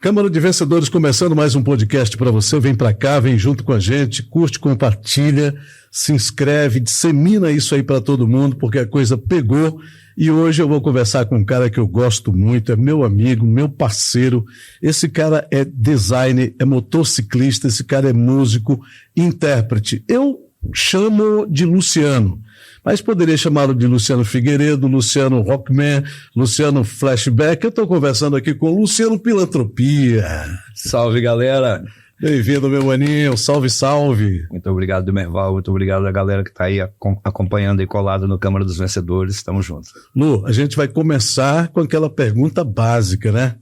Câmara de Vencedores começando mais um podcast para você. Vem para cá, vem junto com a gente, curte, compartilha, se inscreve, dissemina isso aí para todo mundo, porque a coisa pegou. E hoje eu vou conversar com um cara que eu gosto muito, é meu amigo, meu parceiro. Esse cara é designer, é motociclista, esse cara é músico, intérprete. Eu chamo de Luciano, mas poderia chamá-lo de Luciano Figueiredo, Luciano Rockman, Luciano Flashback. Eu estou conversando aqui com o Luciano Pilantropia. Salve, galera! Bem-vindo, meu maninho. Salve, salve. Muito obrigado, Demerval. Muito obrigado a galera que está aí acompanhando e colado no Câmara dos Vencedores. Estamos juntos. Lu, a gente vai começar com aquela pergunta básica, né?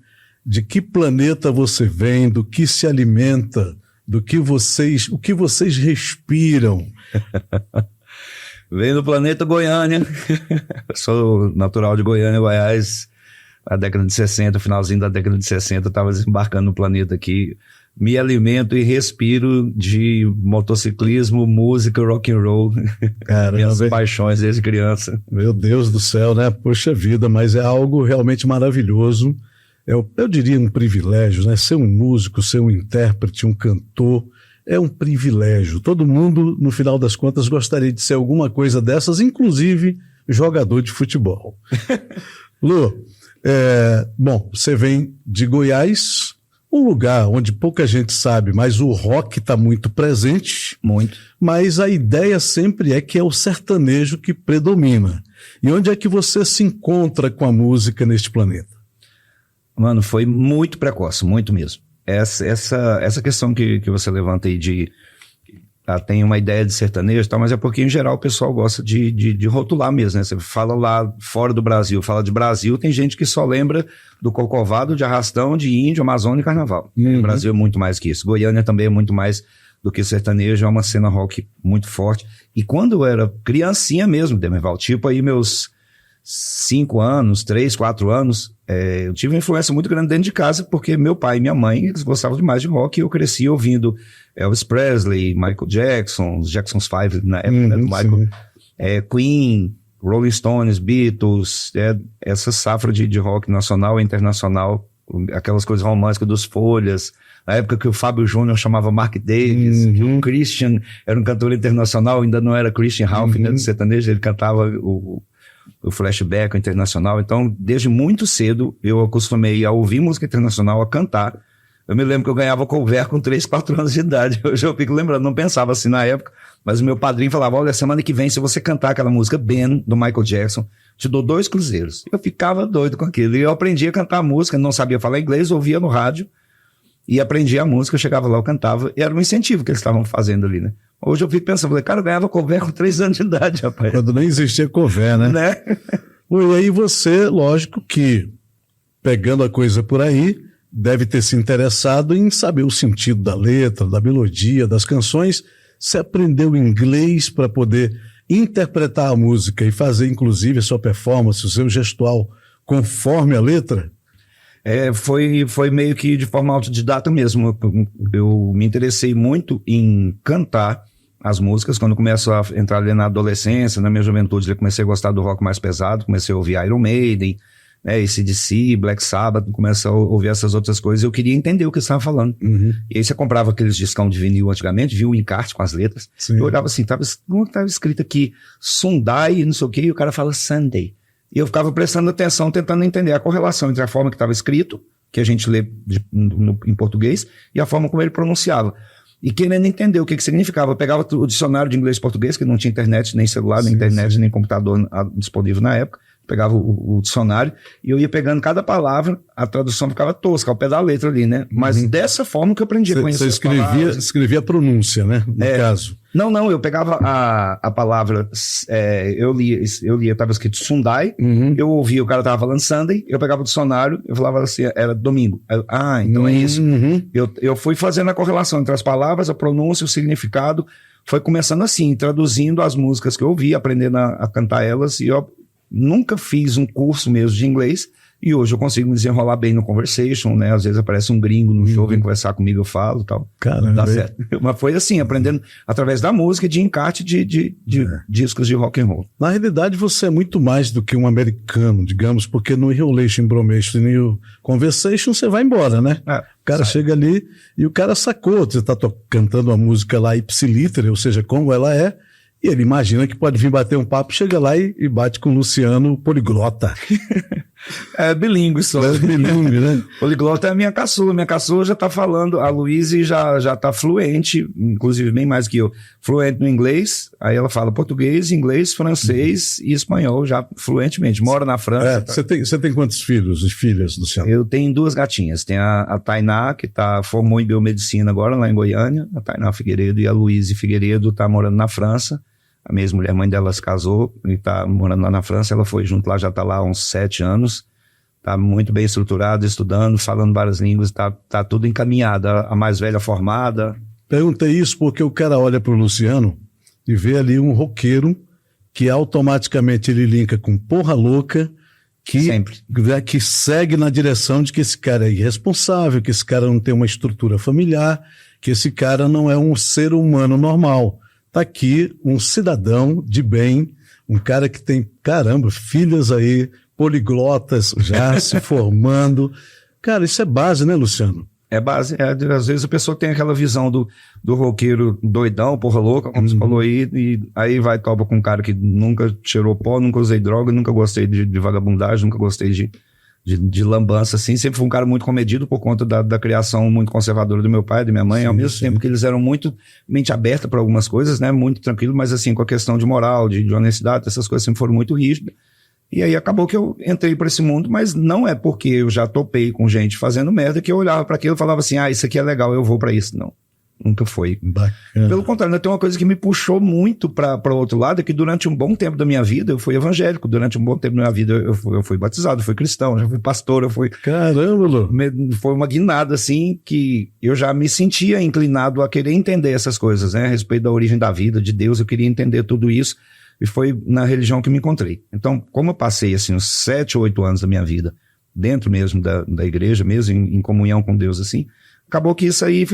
De que planeta você vem, do que se alimenta, o que vocês respiram? Venho do planeta Goiânia. Eu sou natural de Goiânia, Goiás. Na década de 60, finalzinho da década de 60, eu estava desembarcando no planeta aqui. Me alimento e respiro de motociclismo, música, rock and roll. Caramba, minhas paixões desde criança. Meu Deus do céu, né? Poxa vida, mas é algo realmente maravilhoso. Eu diria um privilégio, né? Ser um músico, ser um intérprete, um cantor, é um privilégio. Todo mundo, no final das contas, gostaria de ser alguma coisa dessas, inclusive jogador de futebol. Lu, bom, você vem de Goiás, um lugar onde pouca gente sabe, mas o rock está muito presente. Muito. Mas a ideia sempre é que é o sertanejo que predomina. E onde é que você se encontra com a música neste planeta? Mano, foi muito precoce, muito mesmo. Essa questão que você levanta aí de... tem uma ideia de sertanejo e tal, mas é porque em geral o pessoal gosta de rotular mesmo, né? Você fala lá fora do Brasil, fala de Brasil, tem gente que só lembra do Corcovado, de Arrastão, de Índio, Amazônia e Carnaval. O Brasil é muito mais que isso. Goiânia também é muito mais do que sertanejo, é uma cena rock muito forte. E quando eu era criancinha mesmo, Demerval, tipo aí meus 5 anos, 3, 4 anos, eu tive uma influência muito grande dentro de casa, porque meu pai e minha mãe, eles gostavam demais de rock, e eu cresci ouvindo Elvis Presley, Michael Jackson, os Jackson's 5 na época, né, do Michael, Queen, Rolling Stones, Beatles, essa safra de rock nacional e internacional, aquelas coisas românticas dos Folhas, na época que o Fábio Júnior chamava Mark Davis, que o Christian era um cantor internacional, ainda não era Christian Ralph, né, do sertanejo, ele cantava o Flashback, o internacional. Então, desde muito cedo, eu acostumei a ouvir música internacional, a cantar. Eu me lembro que eu ganhava cover com 3, 4 anos de idade. Hoje eu fico lembrando, não pensava assim na época, mas o meu padrinho falava, olha, semana que vem, se você cantar aquela música Ben, do Michael Jackson, te dou 2 cruzeiros. Eu ficava doido com aquilo. E eu aprendi a cantar a música, não sabia falar inglês, ouvia no rádio, e aprendi a música, eu chegava lá, eu cantava, e era um incentivo que eles estavam fazendo ali, né? Hoje eu fico pensando, falei, cara, eu ganhava cover com 3 anos de idade, rapaz. Quando nem existia cover, né? E aí você, lógico que, pegando a coisa por aí, deve ter se interessado em saber o sentido da letra, da melodia, das canções. Você aprendeu inglês para poder interpretar a música e fazer, inclusive, a sua performance, o seu gestual, conforme a letra? Foi meio que de forma autodidata mesmo. Eu me interessei muito em cantar as músicas. Quando eu começo a entrar ali na adolescência, na minha juventude, eu comecei a gostar do rock mais pesado, comecei a ouvir Iron Maiden, AC/DC, Black Sabbath, comecei a ouvir essas outras coisas. Eu queria entender o que eles estavam falando. E aí você comprava aqueles discão de vinil antigamente, viu o encarte com as letras. Sim. Eu olhava assim, tava escrito aqui Sunday, não sei o que, e o cara fala Sunday. E eu ficava prestando atenção, tentando entender a correlação entre a forma que estava escrito, que a gente lê em português, e a forma como ele pronunciava. E querendo entender o que significava. Eu pegava o dicionário de inglês e português, que não tinha internet, nem celular, nem internet, nem computador disponível na época. Pegava o dicionário e eu ia pegando cada palavra, a tradução ficava tosca, ao pé da letra ali, né? Mas dessa forma que eu aprendi a conhecer as palavras. Você escrevia a pronúncia, né? No caso. Não, eu pegava a palavra, eu lia, estava escrito Sunday, eu ouvia, o cara tava falando Sunday, eu pegava o dicionário, eu falava assim, era domingo. Então é isso. Eu fui fazendo a correlação entre as palavras, a pronúncia, o significado, foi começando assim, traduzindo as músicas que eu ouvia, aprendendo a cantar elas, e eu nunca fiz um curso mesmo de inglês, E hoje eu consigo me desenrolar bem no conversation, né? Às vezes aparece um gringo no show, vem conversar comigo, eu falo e tal. Caramba. Dá certo. Mas foi assim, aprendendo através da música, de encarte de discos de rock and roll. Na realidade, você é muito mais do que um americano, digamos, porque no Relation, Bromation e no Conversation você vai embora, né? O cara chega ali e o cara sacou, você está cantando uma música lá ipsiliter, ou seja, como ela é, e ele imagina que pode vir bater um papo, chega lá e bate com o Luciano poliglota. É bilíngue só. É bilíngue, né? Poliglota é a minha caçula já tá falando, a Luíse já tá fluente, inclusive bem mais que eu, fluente no inglês, aí ela fala português, inglês, francês e espanhol já fluentemente, mora na França. Você tem quantos filhos e filhas, Luciano? Eu tenho 2 gatinhas, tem a Tainá, que formou em biomedicina agora lá em Goiânia, a Tainá Figueiredo, e a Luíse Figueiredo tá morando na França. A minha ex-mulher, mãe dela, se casou e tá morando lá na França. Ela foi junto lá, já tá lá há uns 7 anos. Tá muito bem estruturado, estudando, falando várias línguas. Tá tudo encaminhado. A mais velha formada. Perguntei isso porque o cara olha pro Luciano e vê ali um roqueiro que automaticamente ele linka com porra louca, que segue na direção de que esse cara é irresponsável, que esse cara não tem uma estrutura familiar, que esse cara não é um ser humano normal. Tá aqui um cidadão de bem, um cara que tem, caramba, filhas aí, poliglotas já se formando. Cara, isso é base, né, Luciano? É base. Às vezes a pessoa tem aquela visão do roqueiro doidão, porra louca, como você falou aí, e aí vai topa com um cara que nunca cheirou pó, nunca usei droga, nunca gostei de vagabundagem, nunca gostei de lambança, assim. Sempre fui um cara muito comedido por conta da criação muito conservadora do meu pai e da minha mãe, ao mesmo tempo que eles eram muito mente aberta para algumas coisas, né, muito tranquilo, mas assim, com a questão de moral, de honestidade, essas coisas sempre foram muito rígidas. E aí acabou que eu entrei para esse mundo, mas não é porque eu já topei com gente fazendo merda que eu olhava para aquilo e falava assim, isso aqui é legal, eu vou para isso. Não. Nunca foi. Bacana. Pelo contrário, tem uma coisa que me puxou muito para o outro lado, é que durante um bom tempo da minha vida eu fui evangélico, durante um bom tempo da minha vida eu fui batizado, eu fui cristão, já fui pastor, eu fui... Caramba, Lu. Foi uma guinada, assim, que eu já me sentia inclinado a querer entender essas coisas, né, a respeito da origem da vida, de Deus, eu queria entender tudo isso, e foi na religião que me encontrei. Então, como eu passei, assim, uns 7 ou 8 anos da minha vida, dentro mesmo da igreja, mesmo em comunhão com Deus, assim, acabou que isso aí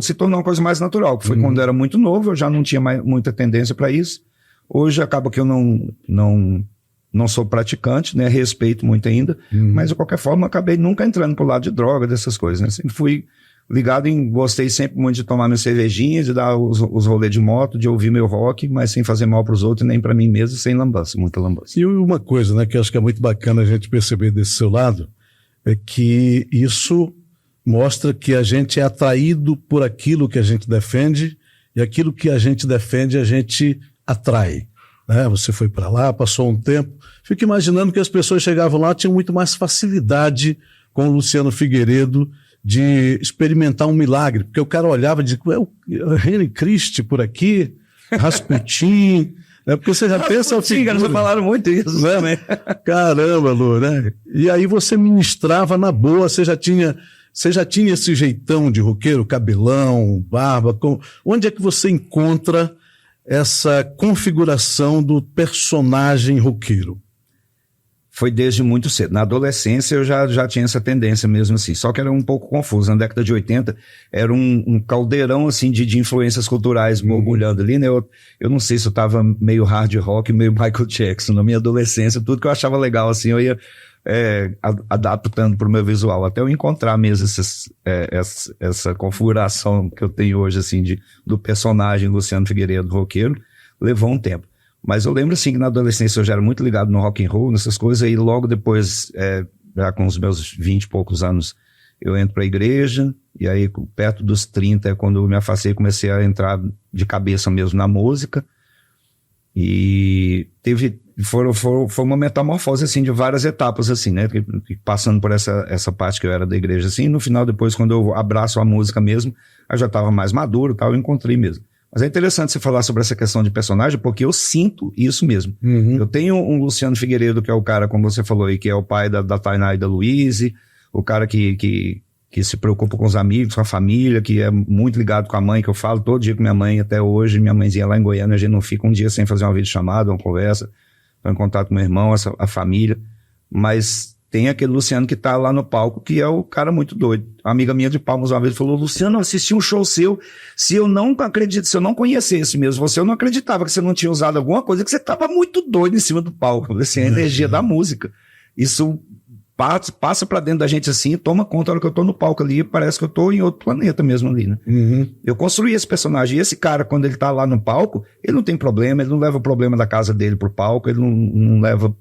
se tornou uma coisa mais natural, que foi quando eu era muito novo, eu já não tinha mais muita tendência para isso. Hoje acaba que eu não sou praticante, né, respeito muito ainda, mas de qualquer forma eu acabei nunca entrando pro lado de droga, dessas coisas, né, sempre fui ligado gostei sempre muito de tomar minha cervejinha, de dar os rolês de moto, de ouvir meu rock, mas sem fazer mal pros outros, nem para mim mesmo, sem lambança, muita lambança. E uma coisa, né, que eu acho que é muito bacana a gente perceber desse seu lado, é que isso mostra que a gente é atraído por aquilo que a gente defende, e aquilo que a gente defende a gente atrai. Né? Você foi para lá, passou um tempo, fico imaginando que as pessoas chegavam lá, tinham muito mais facilidade com o Luciano Figueiredo de experimentar um milagre, porque o cara olhava e dizia, é o Henry Christie por aqui, Rasputin, né? Porque você já pensa... Sim, cara, já falaram muito isso. Né? Caramba, Lu, né? E aí você ministrava na boa, você já tinha esse jeitão de roqueiro, cabelão, barba, onde é que você encontra essa configuração do personagem roqueiro? Foi desde muito cedo. Na adolescência eu já tinha essa tendência mesmo assim, só que era um pouco confuso. Na década de 80 era um caldeirão assim de influências culturais borbulhando ali, né? Eu não sei se eu tava meio hard rock, meio Michael Jackson. Na minha adolescência, tudo que eu achava legal assim, eu ia adaptando pro meu visual, até eu encontrar mesmo essa configuração que eu tenho hoje assim do personagem Luciano Figueiredo roqueiro, levou um tempo. Mas eu lembro assim que na adolescência eu já era muito ligado no rock and roll, nessas coisas, e logo depois, já com os meus 20 e poucos anos, eu entro pra igreja, e aí perto dos 30 é quando eu me afastei, comecei a entrar de cabeça mesmo na música, e foi uma metamorfose assim de várias etapas assim, né, passando por essa parte que eu era da igreja assim, e no final depois quando eu abraço a música mesmo, eu já estava mais maduro e tal, eu encontrei mesmo. Mas é interessante você falar sobre essa questão de personagem, porque eu sinto isso mesmo. Eu tenho um Luciano Figueiredo, que é o cara, como você falou aí, que é o pai da Tainá e da Luíse, o cara que se preocupa com os amigos, com a família, que é muito ligado com a mãe, que eu falo todo dia com minha mãe, até hoje, minha mãezinha lá em Goiânia, a gente não fica um dia sem fazer uma videochamada, uma conversa, estou em contato com meu irmão, a família, mas tem aquele Luciano que tá lá no palco, que é o cara muito doido. A amiga minha de Palmas uma vez falou, Luciano, eu assisti um show seu, se eu não conhecesse mesmo você, eu não acreditava que você não tinha usado alguma coisa, que você tava muito doido em cima do palco, assim, a energia da música. Isso passa pra dentro da gente assim, toma conta, a hora que eu tô no palco ali, parece que eu tô em outro planeta mesmo ali, né? Eu construí esse personagem, e esse cara, quando ele tá lá no palco, ele não tem problema, ele não leva o problema da casa dele pro palco, ele não leva...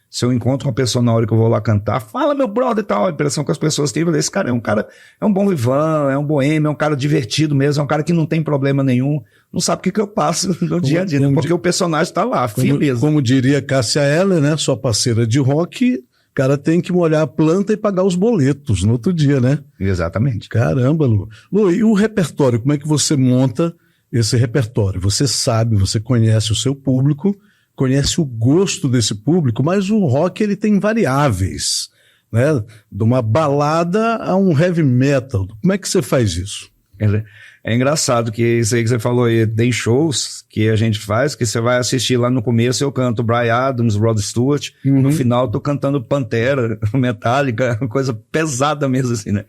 Se eu encontro uma pessoa na hora que eu vou lá cantar, fala meu brother e tal, a impressão que as pessoas têm, esse cara é um bom vivão, é um boêmio, é um cara divertido mesmo, é um cara que não tem problema nenhum, não sabe o que eu passo no dia a dia, né? Porque o personagem tá lá, firmeza. Como diria Cássia Eller, né, sua parceira de rock, o cara tem que molhar a planta e pagar os boletos no outro dia, né? Exatamente. Caramba, Lu. Lu, e o repertório, como é que você monta esse repertório? Você sabe, você conhece o seu público, conhece o gosto desse público, mas o rock ele tem variáveis, né? De uma balada a um heavy metal. Como é que você faz isso? É engraçado que isso aí que você falou aí, tem shows que a gente faz, que você vai assistir lá no começo, eu canto Bryan Adams, Rod Stewart, no final eu tô cantando Pantera, Metallica, coisa pesada mesmo assim, né?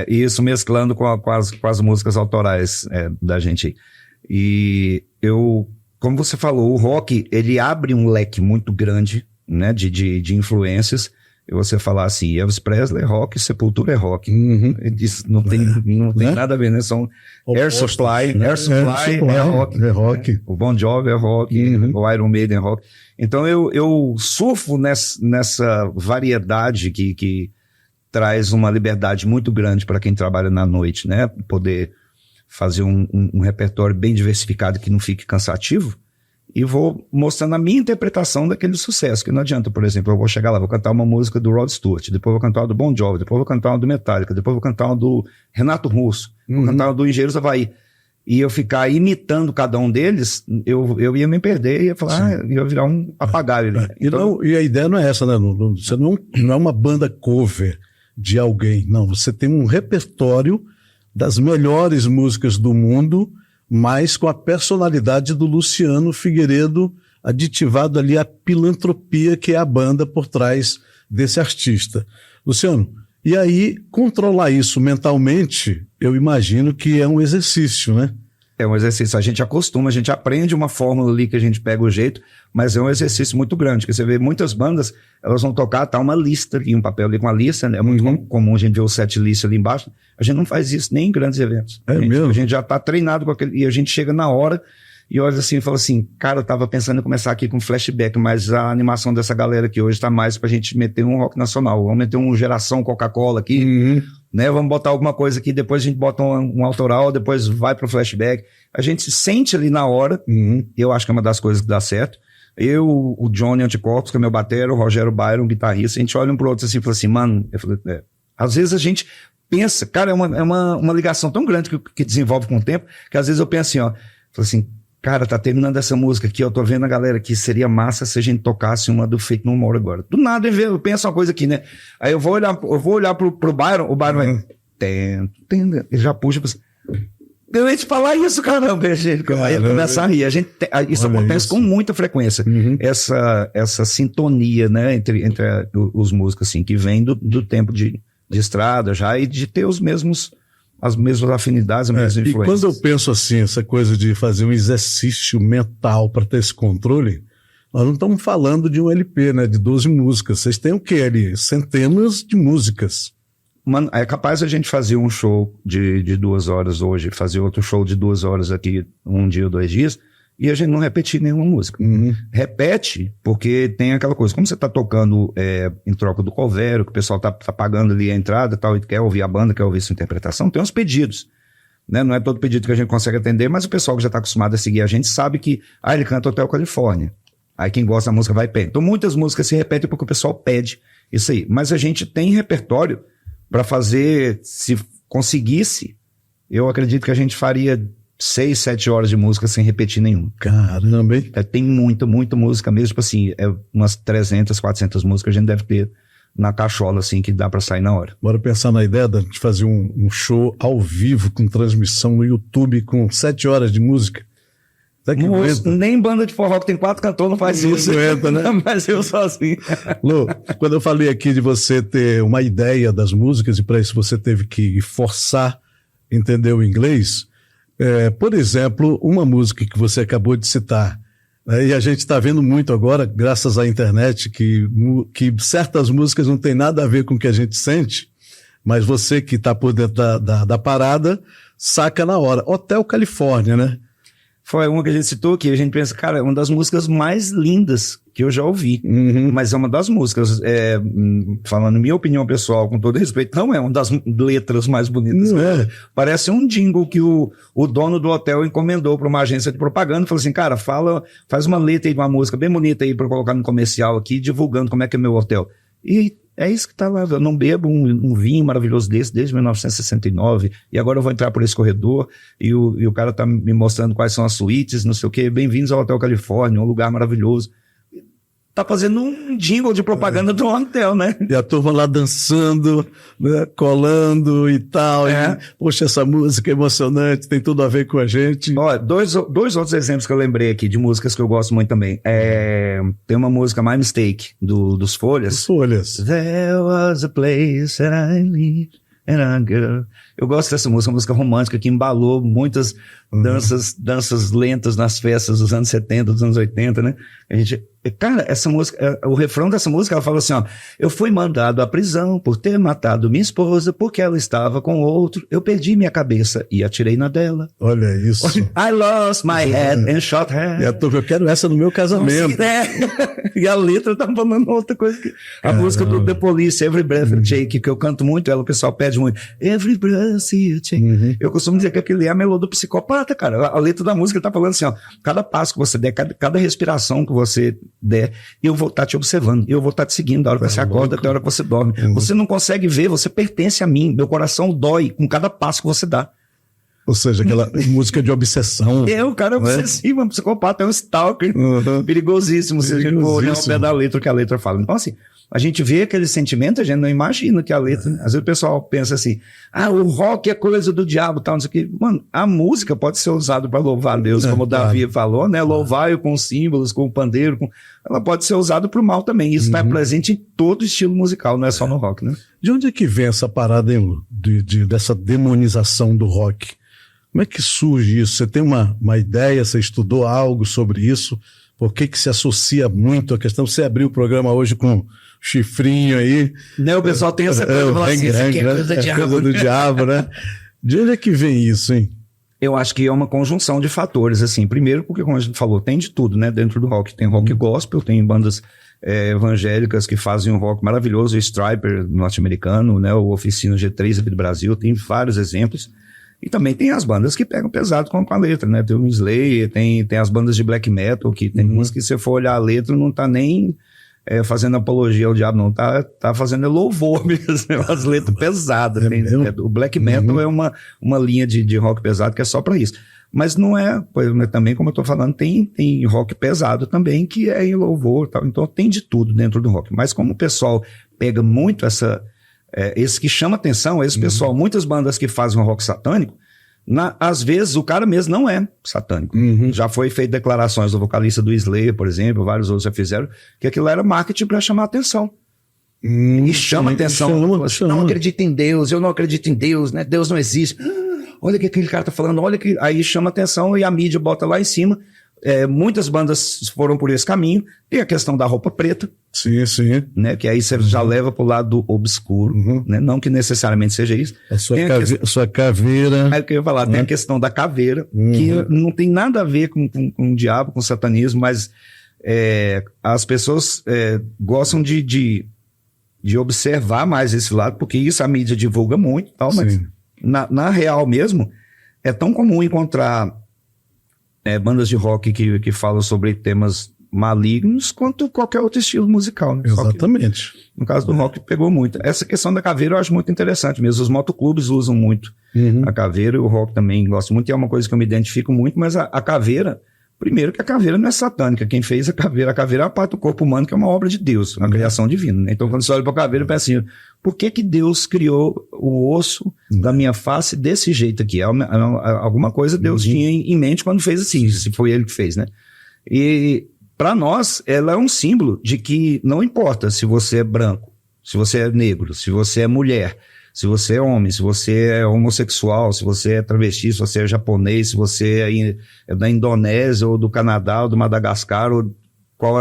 E isso mesclando com as músicas autorais da gente aí. E como você falou, o rock, ele abre um leque muito grande, né, de influências. E você falar assim, Elvis Presley é rock, Sepultura é rock. Isso não tem nada a ver, né? São Air Supply é rock. É rock. O Bon Jovi é rock, o Iron Maiden é rock. Então eu surfo nessa variedade que traz uma liberdade muito grande para quem trabalha na noite, né? Poder fazer um repertório bem diversificado que não fique cansativo, e vou mostrando a minha interpretação daquele sucesso, que não adianta, por exemplo, eu vou chegar lá, vou cantar uma música do Rod Stewart, depois vou cantar uma do Bon Jovi, depois vou cantar uma do Metallica, depois vou cantar uma do Renato Russo, vou cantar uma do Engenheiros do Havaí, e eu ficar imitando cada um deles, eu ia me perder, ia falar, ia virar um papagaio. Então... E a ideia não é essa, né? Você não é uma banda cover de alguém, não, você tem um repertório das melhores músicas do mundo, mas com a personalidade do Luciano Figueiredo aditivado ali a filantropia que é a banda por trás desse artista. Luciano, e aí controlar isso mentalmente, eu imagino que é um exercício, né? É um exercício, a gente acostuma, a gente aprende uma fórmula ali que a gente pega o jeito, mas é um exercício muito grande, porque você vê muitas bandas, elas vão tocar, tá uma lista ali, um papel ali com a lista, né? É muito comum a gente ver o set list ali embaixo, a gente não faz isso nem em grandes eventos. Mesmo? A gente já tá treinado com aquele, e a gente chega na hora e olha assim e fala assim, cara, eu tava pensando em começar aqui com flashback, mas a animação dessa galera aqui hoje tá mais pra gente meter um rock nacional, vamos meter um Geração Coca-Cola aqui, né? Vamos botar alguma coisa aqui, depois a gente bota um autoral, depois vai pro flashback. A gente se sente ali na hora, eu acho que é uma das coisas que dá certo. Eu, o Johnny Anticorpos, que é meu batero, o Rogério Byron, guitarrista, a gente olha um pro outro assim e fala assim, mano, às vezes a gente pensa, cara, é uma ligação tão grande que desenvolve com o tempo, que às vezes eu penso assim, ó, falo assim, cara, tá terminando essa música aqui, eu tô vendo a galera que seria massa se a gente tocasse uma do Faith No More agora. Do nada eu penso uma coisa aqui, né? Aí eu vou olhar pro Byron, o Byron vai, ele já puxa, eu ia te falar isso, caramba, aí começa a rir. Isso acontece com muita frequência. Essa sintonia, né, entre os músicos, assim, que vem do tempo de estrada já, e de ter as mesmas afinidades, as mesmas influências. E quando eu penso assim, essa coisa de fazer um exercício mental para ter esse controle, nós não estamos falando de um LP, né, de 12 músicas. Vocês têm o quê ali? Centenas de músicas. Mano, é capaz a gente fazer um show de 2 horas hoje, fazer outro show de 2 horas aqui, um dia ou 2 dias, e a gente não repetir nenhuma música. Repete, porque tem aquela coisa, como você tá tocando em troca do cover, que o pessoal tá pagando ali a entrada e tal, e quer ouvir a banda, quer ouvir sua interpretação, tem uns pedidos, né? Não é todo pedido que a gente consegue atender, mas o pessoal que já tá acostumado a seguir a gente sabe que, ele canta Hotel Califórnia. Aí quem gosta da música vai pedir. Então muitas músicas se repetem porque o pessoal pede isso aí. Mas a gente tem repertório para fazer, se conseguisse, eu acredito que a gente faria 6, 7 horas de música sem repetir nenhuma. Caramba, hein? Tem muita música mesmo, tipo assim, umas 300, 400 músicas a gente deve ter na cachola, assim, que dá para sair na hora. Bora pensar na ideia de fazer um show ao vivo, com transmissão no YouTube, com 7 horas de música. Nem banda de forró que tem 4 cantores não faz isso. Não aguenta, né? Mas eu sozinho. Lu, quando eu falei aqui de você ter uma ideia das músicas e para isso você teve que forçar entender o inglês, por exemplo, uma música que você acabou de citar, e a gente está vendo muito agora, graças à internet, que certas músicas não tem nada a ver com o que a gente sente, mas você que está por dentro da parada, saca na hora. Hotel Califórnia, né? Foi uma que a gente citou que a gente pensa, cara, é uma das músicas mais lindas que eu já ouvi. Mas é uma das músicas, falando minha opinião pessoal, com todo respeito, não é uma das letras mais bonitas. Não é. Parece um jingle que o dono do hotel encomendou para uma agência de propaganda, falou assim, cara, faz uma letra aí de uma música bem bonita aí para colocar no comercial aqui, divulgando como é que é meu hotel. E é isso que tá lá. Eu não bebo um vinho maravilhoso desse desde 1969 e agora eu vou entrar por esse corredor e o cara tá me mostrando quais são as suítes, não sei o quê. Bem-vindos ao Hotel Califórnia, um lugar maravilhoso. Tá fazendo um jingle de propaganda do hotel, né? E a turma lá dançando, né, colando e tal. E, poxa, essa música é emocionante, tem tudo a ver com a gente. Olha, dois outros exemplos que eu lembrei aqui de músicas que eu gosto muito também. Tem uma música, My Mistake, dos Folhas. Os Folhas. There was a place that I lived and a girl. Eu gosto dessa música, uma música romântica que embalou muitas danças lentas nas festas dos anos 70, dos anos 80, né? Cara, essa música, o refrão dessa música, ela fala assim, ó, eu fui mandado à prisão por ter matado minha esposa porque ela estava com outro, eu perdi minha cabeça e atirei na dela. Olha isso. I lost my head and shot her. Eu quero essa no meu casamento. E a letra tá falando outra coisa. A música do The Police, Every Breath You Take, que eu canto muito, o pessoal pede muito, Every Breath You Take. Eu costumo dizer que aquele é a melodia do psicopata, cara. A letra da música tá falando assim, ó, cada passo que você der, cada respiração que você der, eu vou estar te observando, eu vou estar te seguindo da hora que você acorda até a hora que você dorme. Você não consegue ver, você pertence a mim, meu coração dói com cada passo que você dá. Ou seja, aquela música de obsessão. O cara é obsessivo, um psicopata, é um stalker, perigosíssimo, se a gente for olhar o pé da letra, que a letra fala. Então assim, a gente vê aquele sentimento, a gente não imagina que a letra... Às vezes o pessoal pensa assim, o rock é coisa do diabo, tal, não sei o quê. Mano, a música pode ser usada para louvar a Deus, como o Davi falou, né? Louvar-o com símbolos, com o pandeiro, ela pode ser usada para o mal também. Isso está presente em todo estilo musical, não é só no rock, né? De onde é que vem essa parada, hein, Lu? Dessa demonização do rock? Como é que surge isso? Você tem uma ideia, você estudou algo sobre isso? Por que se associa muito a questão? Você abriu o programa hoje com chifrinho aí. Né, o pessoal tem essa coisa, coisa do diabo, né? De onde é que vem isso, hein? Eu acho que é uma conjunção de fatores, assim. Primeiro, porque, como a gente falou, tem de tudo, né? Dentro do rock. Tem rock gospel, tem bandas evangélicas que fazem um rock maravilhoso, o Striper norte-americano, né? O Oficina G3 aqui do Brasil, tem vários exemplos. E também tem as bandas que pegam pesado com a letra, né? Tem o Slayer, tem as bandas de black metal, que tem umas que se você for olhar a letra, não tá nem fazendo apologia ao diabo, não. Tá fazendo louvor mesmo, as letras pesadas. O black metal é uma linha de rock pesado que é só pra isso. Mas não é, também, como eu tô falando, tem rock pesado também, que é em louvor e tal. Então tem de tudo dentro do rock. Mas como o pessoal pega muito esse que chama atenção, esse pessoal, muitas bandas que fazem um rock satânico, às vezes o cara mesmo não é satânico. Já foi feito declarações do vocalista do Slayer, por exemplo, vários outros já fizeram, que aquilo era marketing para chamar atenção. E chama atenção. Não acredita em Deus, eu não acredito em Deus, né? Deus não existe. Olha o que aquele cara tá falando, olha que... Aí chama atenção e a mídia bota lá em cima. Muitas bandas foram por esse caminho. Tem a questão da roupa preta. Sim. Né? Que aí você já leva pro lado obscuro. Né? Não que necessariamente seja isso. A sua caveira. É o que eu ia falar. Tem a questão da caveira, que não tem nada a ver com o diabo, com o satanismo, mas as pessoas gostam de observar mais esse lado, porque isso a mídia divulga muito, tal, mas na real mesmo, é tão comum encontrar bandas de rock que falam sobre temas malignos quanto qualquer outro estilo musical, né? Exatamente. No caso do rock pegou muito. Essa questão da caveira eu acho muito interessante mesmo. Os motoclubes usam muito a caveira, e o rock também gosta muito, e é uma coisa que eu me identifico muito, mas a caveira Primeiro que a caveira não é satânica. Quem fez a caveira é a parte do corpo humano, que é uma obra de Deus, uma criação divina, né? Então, quando você olha para a caveira, pensa assim, por que Deus criou o osso da minha face desse jeito aqui? Alguma coisa Deus tinha em mente quando fez assim, se foi ele que fez, né? E para nós, ela é um símbolo de que não importa se você é branco, se você é negro, se você é mulher, se você é homem, se você é homossexual, se você é travesti, se você é japonês, se você é da Indonésia ou do Canadá ou do Madagascar, ou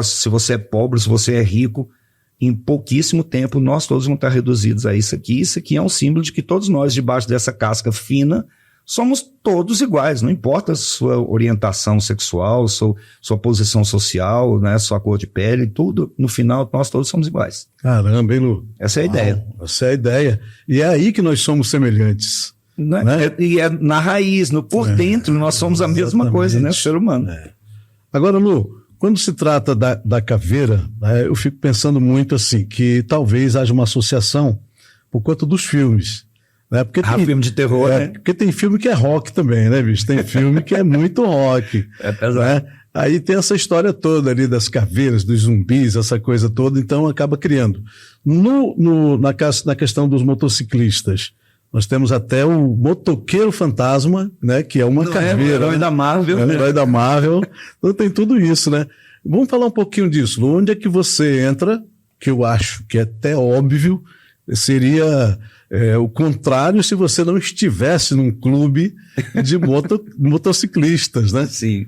se você é pobre, se você é rico, em pouquíssimo tempo nós todos vamos estar reduzidos a isso aqui. Isso aqui é um símbolo de que todos nós, debaixo dessa casca fina, somos todos iguais, não importa a sua orientação sexual, sua posição social, né, sua cor de pele, tudo, no final nós todos somos iguais. Caramba, hein, Lu? Essa é a ideia. Essa é a ideia. E é aí que nós somos semelhantes. Né? Né? E é na raiz, por dentro, nós somos a mesma coisa, né, ser humano. Agora, Lu, quando se trata da caveira, eu fico pensando muito assim, que talvez haja uma associação por conta dos filmes. Né? Porque tem filme de terror, né? Porque tem filme que é rock também, né, bicho? Tem filme que é muito rock. É pesado. Né? Aí tem essa história toda ali das caveiras, dos zumbis, essa coisa toda, então acaba criando. Na questão dos motociclistas, nós temos até o motoqueiro fantasma, né? Que é uma caveira. É o herói da Marvel. É o herói da Marvel. Então tem tudo isso, né? Vamos falar um pouquinho disso. Onde é que você entra, que eu acho que é até óbvio, seria o contrário se você não estivesse num clube de motociclistas, né? Sim.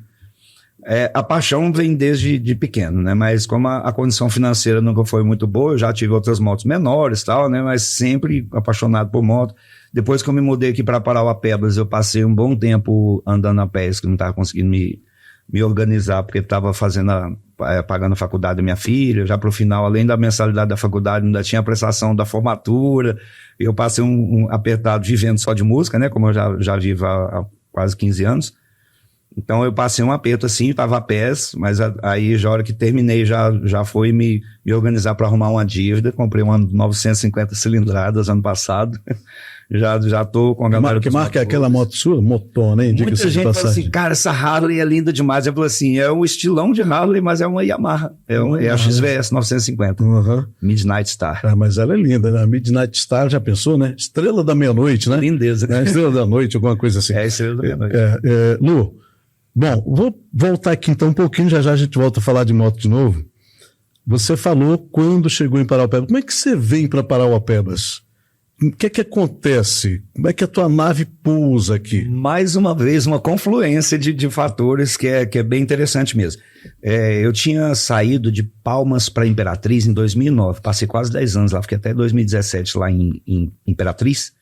A paixão vem desde pequeno, né? Mas como a condição financeira nunca foi muito boa, eu já tive outras motos menores e tal, né? Mas sempre apaixonado por moto. Depois que eu me mudei aqui para Parauapebas, eu passei um bom tempo andando a pé, que não estava conseguindo me organizar, porque estava pagando a faculdade da minha filha, já para o final, além da mensalidade da faculdade, ainda tinha a prestação da formatura, e eu passei um apertado vivendo só de música, né? Como eu já vivo há quase 15 anos. Então eu passei um aperto assim, estava a pés, mas aí já a hora que terminei já foi me organizar para arrumar uma dívida, comprei uma 950 cilindradas ano passado, já tô com a galera... Que marca é aquela moto sua? Motona, hein? Muita gente fala assim, cara, essa Harley é linda demais. Eu falo assim, é um estilão de Harley, mas é uma Yamaha, é a XVS 950, Midnight Star. Mas ela é linda, né? Midnight Star, já pensou, né? Estrela da meia-noite, né? Lindeza. Estrela da noite, alguma coisa assim. Estrela da meia-noite. Lu, bom, vou voltar aqui então um pouquinho, já a gente volta a falar de moto de novo. Você falou quando chegou em Parauapebas. Como é que você vem para Parauapebas? O que é que acontece? Como é que a tua nave pousa aqui? Mais uma vez, uma confluência de fatores que é bem interessante mesmo. Eu tinha saído de Palmas para Imperatriz em 2009, passei quase 10 anos lá, fiquei até 2017 lá em Imperatriz.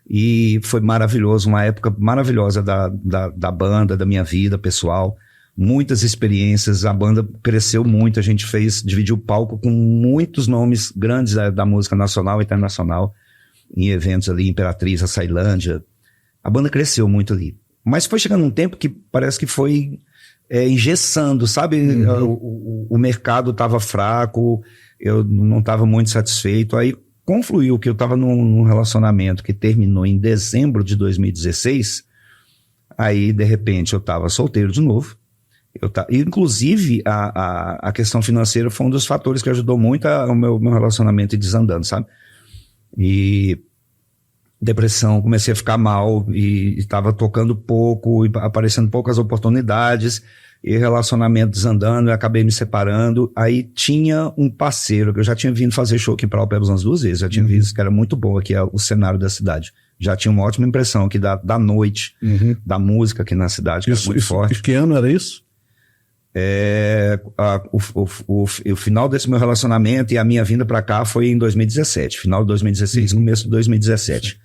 E foi maravilhoso, uma época maravilhosa da banda, da minha vida pessoal, muitas experiências, a banda cresceu muito, a gente dividiu o palco com muitos nomes grandes da música nacional e internacional, em eventos ali, Imperatriz, a Sailândia, a banda cresceu muito ali. Mas foi chegando um tempo que parece que foi engessando, sabe? O mercado estava fraco, eu não estava muito satisfeito, aí confluiu que eu estava num relacionamento que terminou em dezembro de 2016, aí de repente eu estava solteiro de novo, inclusive a questão financeira foi um dos fatores que ajudou muito o meu relacionamento ir desandando, sabe? E depressão, comecei a ficar mal e estava tocando pouco, e aparecendo poucas oportunidades, e relacionamento desandando, eu acabei me separando. Aí tinha um parceiro, que eu já tinha vindo fazer show aqui em Parauapebas umas 2 vezes, já tinha visto que era muito bom aqui o cenário da cidade. Já tinha uma ótima impressão aqui da noite, da música aqui na cidade, que era muito forte. Que ano era isso? O final desse meu relacionamento e a minha vinda pra cá foi em 2017, final de 2016, começo de 2017.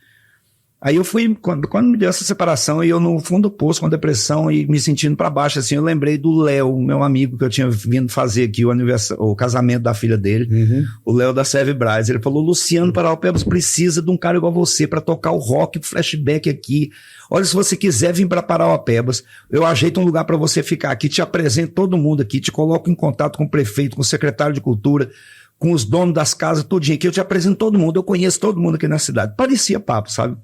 Aí eu fui, quando me deu essa separação, e eu no fundo do poço com depressão e me sentindo pra baixo, assim, eu lembrei do Léo, meu amigo que eu tinha vindo fazer aqui o casamento da filha dele, o Léo da Serve Braz. Ele falou, Luciano Parauapebas precisa de um cara igual você pra tocar o rock, o flashback aqui. Olha, se você quiser vir para Parauapebas, eu ajeito um lugar para você ficar aqui, te apresento todo mundo aqui, te coloco em contato com o prefeito, com o secretário de cultura, com os donos das casas, tudinho aqui, eu te apresento todo mundo, eu conheço todo mundo aqui na cidade. Parecia papo, sabe?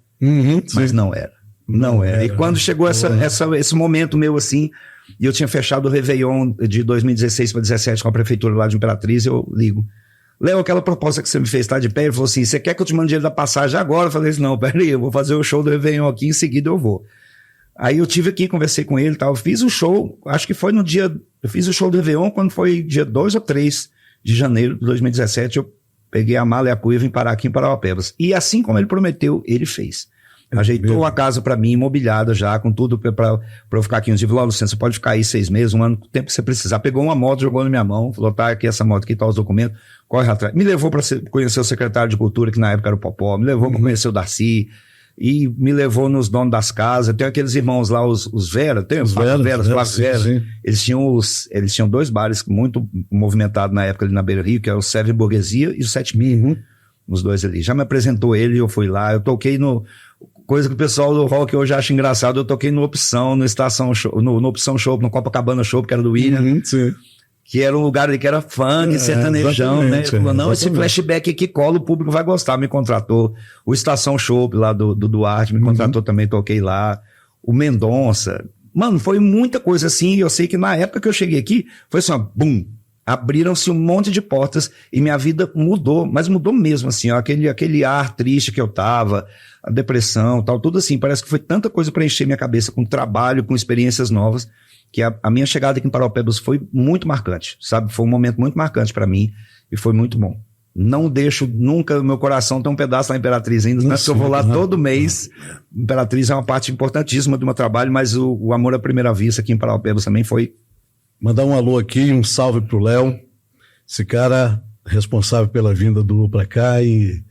Mas não era. Não era. E quando chegou esse momento meu assim, e eu tinha fechado o Réveillon de 2016 para 2017 com a prefeitura lá de Imperatriz, eu ligo. Léo, aquela proposta que você me fez tá de pé? Ele falou assim, você quer que eu te mande dinheiro da passagem agora? Eu falei assim, não, peraí, eu vou fazer o show do Réveillon aqui, em seguida eu vou. Aí eu tive aqui, conversei com ele e tal, fiz o show, acho que foi no dia, eu fiz o show do Réveillon quando foi dia 2 ou 3 de janeiro de 2017, eu peguei a mala e a cuia e vim parar aqui em Parauapebas. E assim como ele prometeu, ele fez. Ajeitou a casa pra mim, imobiliada já, com tudo pra eu ficar aqui uns dias. Falou, Luciano, você pode ficar aí 6 meses, um ano, o tempo que você precisar. Pegou uma moto, jogou na minha mão, falou, tá aqui essa moto aqui, tá os documentos, corre atrás. Me levou pra conhecer o secretário de Cultura, que na época era o Popó, me levou pra conhecer o Darcy, e me levou nos donos das casas. Tem aqueles irmãos lá, os Vera, tem os Vera. Eles tinham 2 bares muito movimentados na época ali na Beira Rio, que era o Seve Burguesia e o 7000, os 2 ali. Já me apresentou ele, eu fui lá, eu toquei no... Coisa que o pessoal do rock hoje acha engraçado, eu toquei no Opção, no Estação Show, no Opção Show, no Copacabana Show, que era do William, que era um lugar ali que era funk, sertanejão, né? Ele falou, não, esse flashback aqui cola, o público vai gostar, me contratou. O Estação Show lá do Duarte me contratou também, toquei lá. O Mendonça. Mano, foi muita coisa assim, e eu sei que na época que eu cheguei aqui, foi assim, ó, bum, abriram-se um monte de portas e minha vida mudou, mas mudou mesmo, assim, ó, aquele ar triste que eu tava, a depressão, tal, tudo assim, parece que foi tanta coisa para encher minha cabeça com trabalho, com experiências novas, que a minha chegada aqui em Parauapebas foi muito marcante, sabe? Foi um momento muito marcante para mim e foi muito bom. Não deixo nunca, meu coração tem um pedaço lá em Imperatriz ainda, né? Eu vou lá todo mês. Imperatriz é uma parte importantíssima do meu trabalho, mas o amor à primeira vista aqui em Parauapebas também foi. Mandar um alô aqui, um salve pro Léo, esse cara responsável pela vinda do Lu para cá, e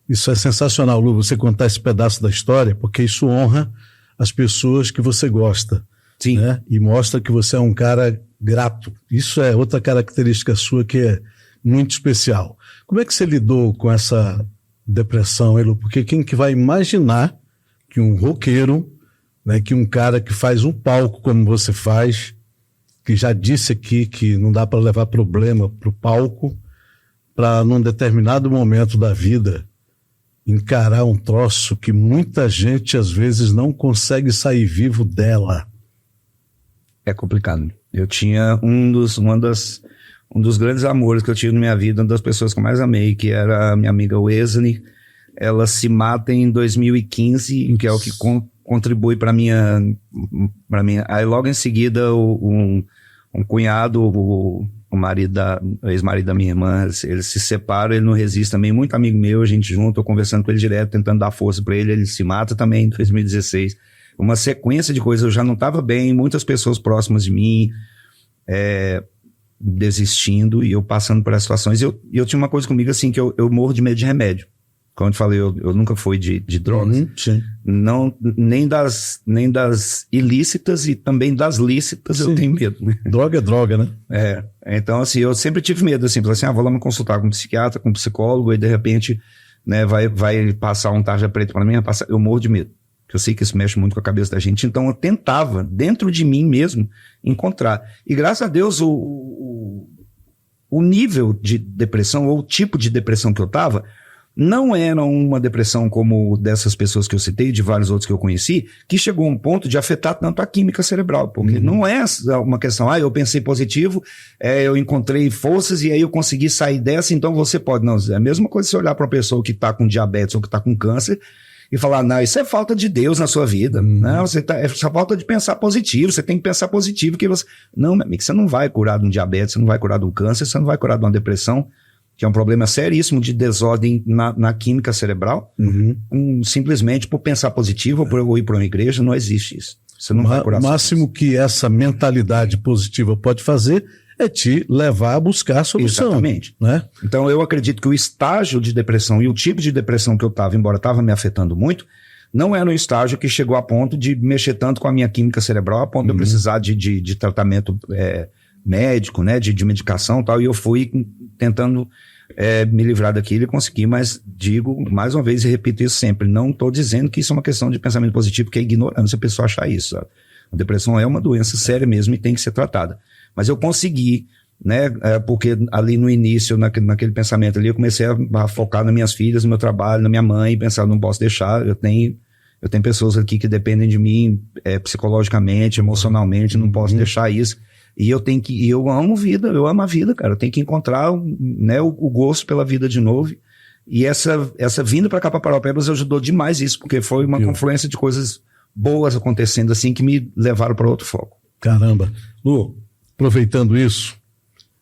isso é sensacional, Lu, você contar esse pedaço da história, porque isso honra as pessoas que você gosta. Sim. Né? E mostra que você é um cara grato. Isso é outra característica sua que é muito especial. Como é que você lidou com essa depressão, Lu? Porque quem que vai imaginar que um roqueiro, né, que um cara que faz um palco como você faz, que já disse aqui que não dá para levar problema para o palco, para num determinado momento da vida encarar um troço que muita gente às vezes não consegue sair vivo dela. É complicado. Eu tinha um dos grandes amores que eu tive na minha vida, uma das pessoas que eu mais amei, que era a minha amiga Wesley. Ela se mata em 2015, que é o que contribui para minha. Aí logo em seguida um cunhado, o ex-marido da minha irmã, eles se separam, ele não resiste também, muito amigo meu, a gente junto, eu conversando com ele direto, tentando dar força para ele se mata também em 2016. Uma sequência de coisas, eu já não estava bem, muitas pessoas próximas de mim desistindo, e eu passando por essas situações. Eu tinha uma coisa comigo assim, que eu morro de medo de remédio. Como eu te falei, eu nunca fui de drogas. Não, nem das ilícitas, e também das lícitas eu tenho medo. Né? Droga é droga, né? Então assim, eu sempre tive medo, assim, falei assim, vou lá me consultar com um psiquiatra, com um psicólogo, e de repente, né, vai passar um tarja preta para mim, eu morro de medo. Porque eu sei que isso mexe muito com a cabeça da gente. Então eu tentava, dentro de mim mesmo, encontrar. E graças a Deus, o nível de depressão, ou o tipo de depressão que eu tava, não era uma depressão como dessas pessoas que eu citei, de vários outros que eu conheci, que chegou a um ponto de afetar tanto a química cerebral. Porque não é uma questão, eu pensei positivo, eu encontrei forças e aí eu consegui sair dessa, então você pode. Não, é a mesma coisa se olhar para uma pessoa que está com diabetes ou que está com câncer e falar, não, isso é falta de Deus na sua vida. Não, é só falta de pensar positivo, você tem que pensar positivo. Não, meu amigo, você não vai curar de um diabetes, você não vai curar de um câncer, você não vai curar de uma depressão, que é um problema seríssimo de desordem na química cerebral, simplesmente por pensar positivo ou por eu ir para uma igreja. Não existe isso. Você não vai curar. O máximo que essa mentalidade positiva pode fazer é te levar a buscar a solução. Exatamente. Né? Então eu acredito que o estágio de depressão e o tipo de depressão que eu estava, embora estava me afetando muito, não era um estágio que chegou a ponto de mexer tanto com a minha química cerebral, a ponto de eu precisar de tratamento médico, né, de medicação e tal, e eu fui tentando me livrar daquilo e consegui, mas digo mais uma vez e repito isso sempre, não estou dizendo que isso é uma questão de pensamento positivo, que é ignorância a pessoa achar isso, sabe? A depressão é uma doença séria mesmo e tem que ser tratada, mas eu consegui, né, porque ali no início, naquele pensamento ali, eu comecei a focar nas minhas filhas, no meu trabalho, na minha mãe, e pensar, não posso deixar, Eu tenho pessoas aqui que dependem de mim psicologicamente, emocionalmente, não posso deixar isso. E eu amo vida, eu amo a vida, cara. Eu tenho que encontrar, né, o gosto pela vida de novo. E essa vinda para cá, para Paraupebas, ajudou demais isso, porque foi uma confluência de coisas boas acontecendo assim que me levaram para outro foco. Caramba. Lu, aproveitando isso,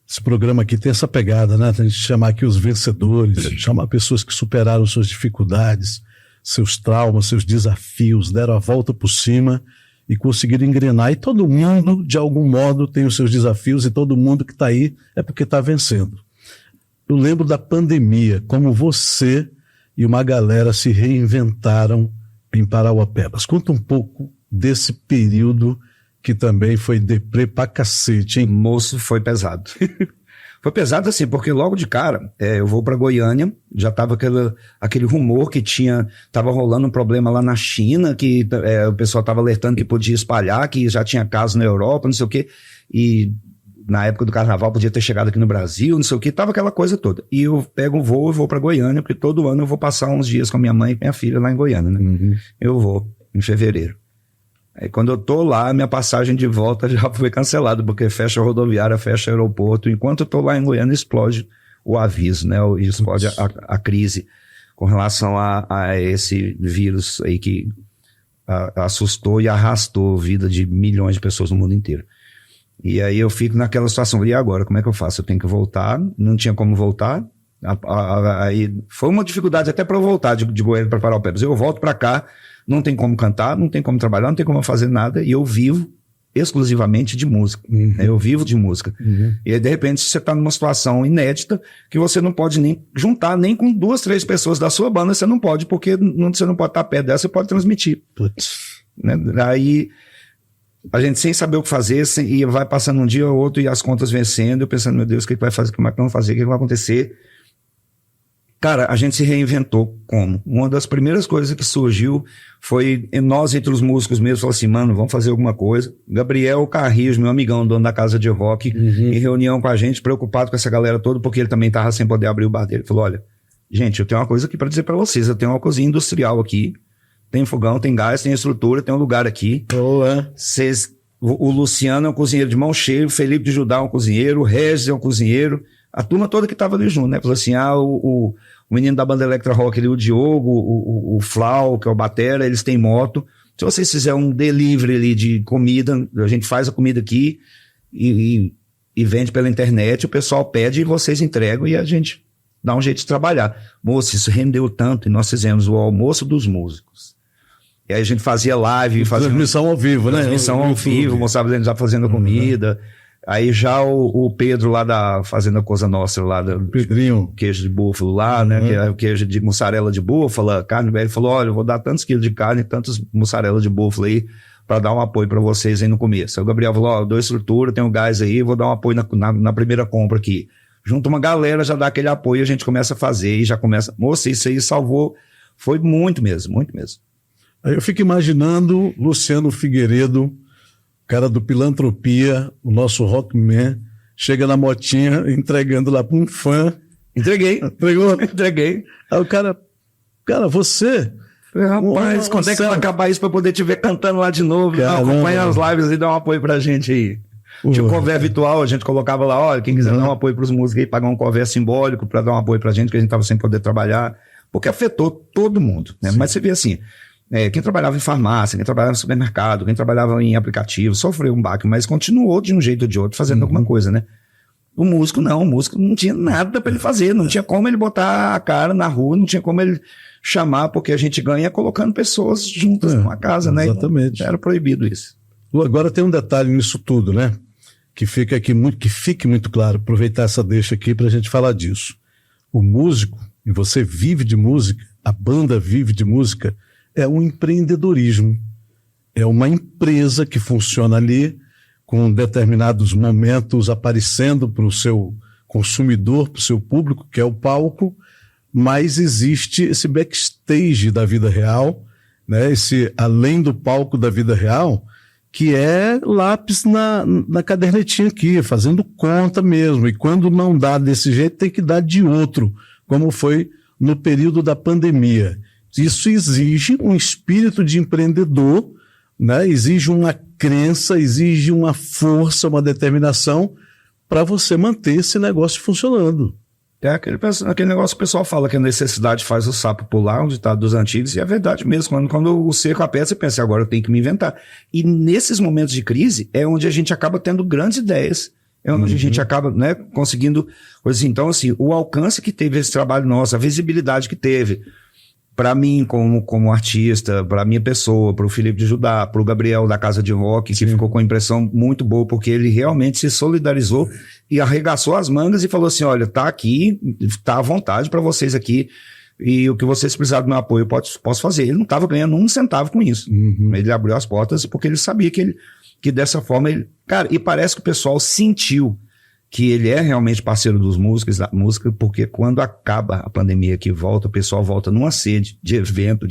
esse programa aqui tem essa pegada, né? A gente chamar aqui os vencedores, chamar pessoas que superaram suas dificuldades, seus traumas, seus desafios, deram a volta por cima e conseguiram engrenar. E todo mundo, de algum modo, tem os seus desafios e todo mundo que está aí é porque está vencendo. Eu lembro da pandemia, como você e uma galera se reinventaram em Parauapebas. Conta um pouco desse período que também foi deprê pra cacete, hein? Moço, foi pesado. Foi pesado assim, porque logo de cara, eu vou para Goiânia, já tava aquele rumor que tava rolando um problema lá na China, que o pessoal tava alertando que podia espalhar, que já tinha casos na Europa, não sei o quê, e na época do carnaval podia ter chegado aqui no Brasil, não sei o quê, tava aquela coisa toda. E eu pego um voo e vou para Goiânia, porque todo ano eu vou passar uns dias com a minha mãe e minha filha lá em Goiânia, né? Uhum. Eu vou, em fevereiro. Aí quando eu tô lá, minha passagem de volta já foi cancelada, porque fecha a rodoviária, fecha o aeroporto. Enquanto eu tô lá em Goiânia, explode o aviso, né? Explode a crise com relação a esse vírus aí que assustou e arrastou a vida de milhões de pessoas no mundo inteiro. E aí eu fico naquela situação, e agora, como é que eu faço? Eu tenho que voltar, não tinha como voltar. Aí foi uma dificuldade até para eu voltar de Goiânia para Paraupebas. Eu volto para cá, não tem como cantar, não tem como trabalhar, não tem como fazer nada, e eu vivo exclusivamente de música. Uhum. Eu vivo de música. Uhum. E aí, de repente, você está numa situação inédita que você não pode nem juntar nem com 2, 3 pessoas da sua banda, você não pode, porque você não pode estar perto dela, você pode transmitir. Putz. Né? Aí a gente sem saber o que fazer, e vai passando um dia ou outro e as contas vencendo, eu pensando, meu Deus, o que vai fazer, como é que vamos fazer, o que vai acontecer? Cara, a gente se reinventou como? Uma das primeiras coisas que surgiu foi nós entre os músicos mesmo, falou assim, mano, vamos fazer alguma coisa. Gabriel Carrijo, meu amigão, dono da casa de rock, em reunião com a gente, preocupado com essa galera toda, porque ele também tava sem poder abrir o bar dele. Ele falou, olha, gente, eu tenho uma coisa aqui para dizer para vocês, eu tenho uma cozinha industrial aqui, tem fogão, tem gás, tem estrutura, tem um lugar aqui. Boa. O Luciano é um cozinheiro de mão cheia, o Felipe de Judá é um cozinheiro, o Regis é um cozinheiro, a turma toda que tava ali junto, né? Falou assim, o menino da banda Electra Rock ali, o Diogo, o Flau, que é o batera, eles têm moto. Se vocês fizerem um delivery ali de comida, a gente faz a comida aqui e vende pela internet, o pessoal pede e vocês entregam e a gente dá um jeito de trabalhar. Moço, isso rendeu tanto e nós fizemos o almoço dos músicos. E aí a gente fazia live. Transmissão ao vivo, né? Transmissão ao vivo, mostrava eles já fazendo comida. Aí já o Pedro lá da Fazenda Cosa Nostra, lá do Pedrinho, queijo de búfalo lá, né? Que é o queijo de mussarela de búfala, carne velha. Ele falou, olha, eu vou dar tantos quilos de carne, tantos mussarela de búfalo aí, para dar um apoio para vocês aí no começo. Aí o Gabriel falou, ó, eu dou estrutura, tenho gás aí, vou dar um apoio na primeira compra aqui. Junta uma galera, já dá aquele apoio, a gente começa a fazer e já começa... Moça, isso aí salvou, foi muito mesmo, muito mesmo. Aí eu fico imaginando Luciano Figueiredo, cara do Pilantropia, o nosso rockman, chega na motinha entregando lá para um fã. Entreguei. Entregou? Entreguei. Aí o cara, você... Rapaz, quando é que vai acabar isso para poder te ver cantando lá de novo? Acompanha as lives e dá um apoio pra gente aí. Tinha um cover virtual, a gente colocava lá, olha, quem quiser dar um apoio pros músicos aí, pagar um cover simbólico para dar um apoio pra gente, que a gente tava sem poder trabalhar, porque afetou todo mundo, né? Mas você vê assim, quem trabalhava em farmácia, quem trabalhava em supermercado, quem trabalhava em aplicativo, sofreu um baque, mas continuou de um jeito ou de outro fazendo alguma coisa, né? O músico não tinha nada para ele fazer, não tinha como ele botar a cara na rua, não tinha como ele chamar, porque a gente ganha colocando pessoas juntas numa casa, né? Exatamente. Era proibido isso. Agora tem um detalhe nisso tudo, né? Que fique muito claro, aproveitar essa deixa aqui para a gente falar disso. O músico, e você vive de música, a banda vive de música, é um empreendedorismo. É uma empresa que funciona ali com determinados momentos aparecendo para o seu consumidor, para o seu público, que é o palco, mas existe esse backstage da vida real, né? Esse além do palco da vida real, que é lápis na cadernetinha aqui, fazendo conta mesmo. E quando não dá desse jeito, tem que dar de outro, como foi no período da pandemia. Isso exige um espírito de empreendedor, né? Exige uma crença, exige uma força, uma determinação para você manter esse negócio funcionando. É aquele negócio que o pessoal fala que a necessidade faz o sapo pular, um ditado dos antigos, e é verdade mesmo. Quando o cerco aperta, você pensa, agora eu tenho que me inventar. E nesses momentos de crise é onde a gente acaba tendo grandes ideias, é onde a gente acaba, né, conseguindo coisas. Então, assim, o alcance que teve esse trabalho nosso, a visibilidade que teve, para mim como artista, para minha pessoa, para o Felipe de Judá, para o Gabriel da Casa de Rock, que ficou com uma impressão muito boa, porque ele realmente se solidarizou e arregaçou as mangas e falou assim, olha, tá aqui, tá à vontade para vocês aqui, e o que vocês precisarem do meu apoio eu posso fazer. Ele não estava ganhando um centavo com isso. Ele abriu as portas porque ele sabia que dessa forma ele... Cara, e parece que o pessoal sentiu que ele é realmente parceiro dos músicos, da música, porque quando acaba a pandemia que volta, o pessoal volta numa sede de evento,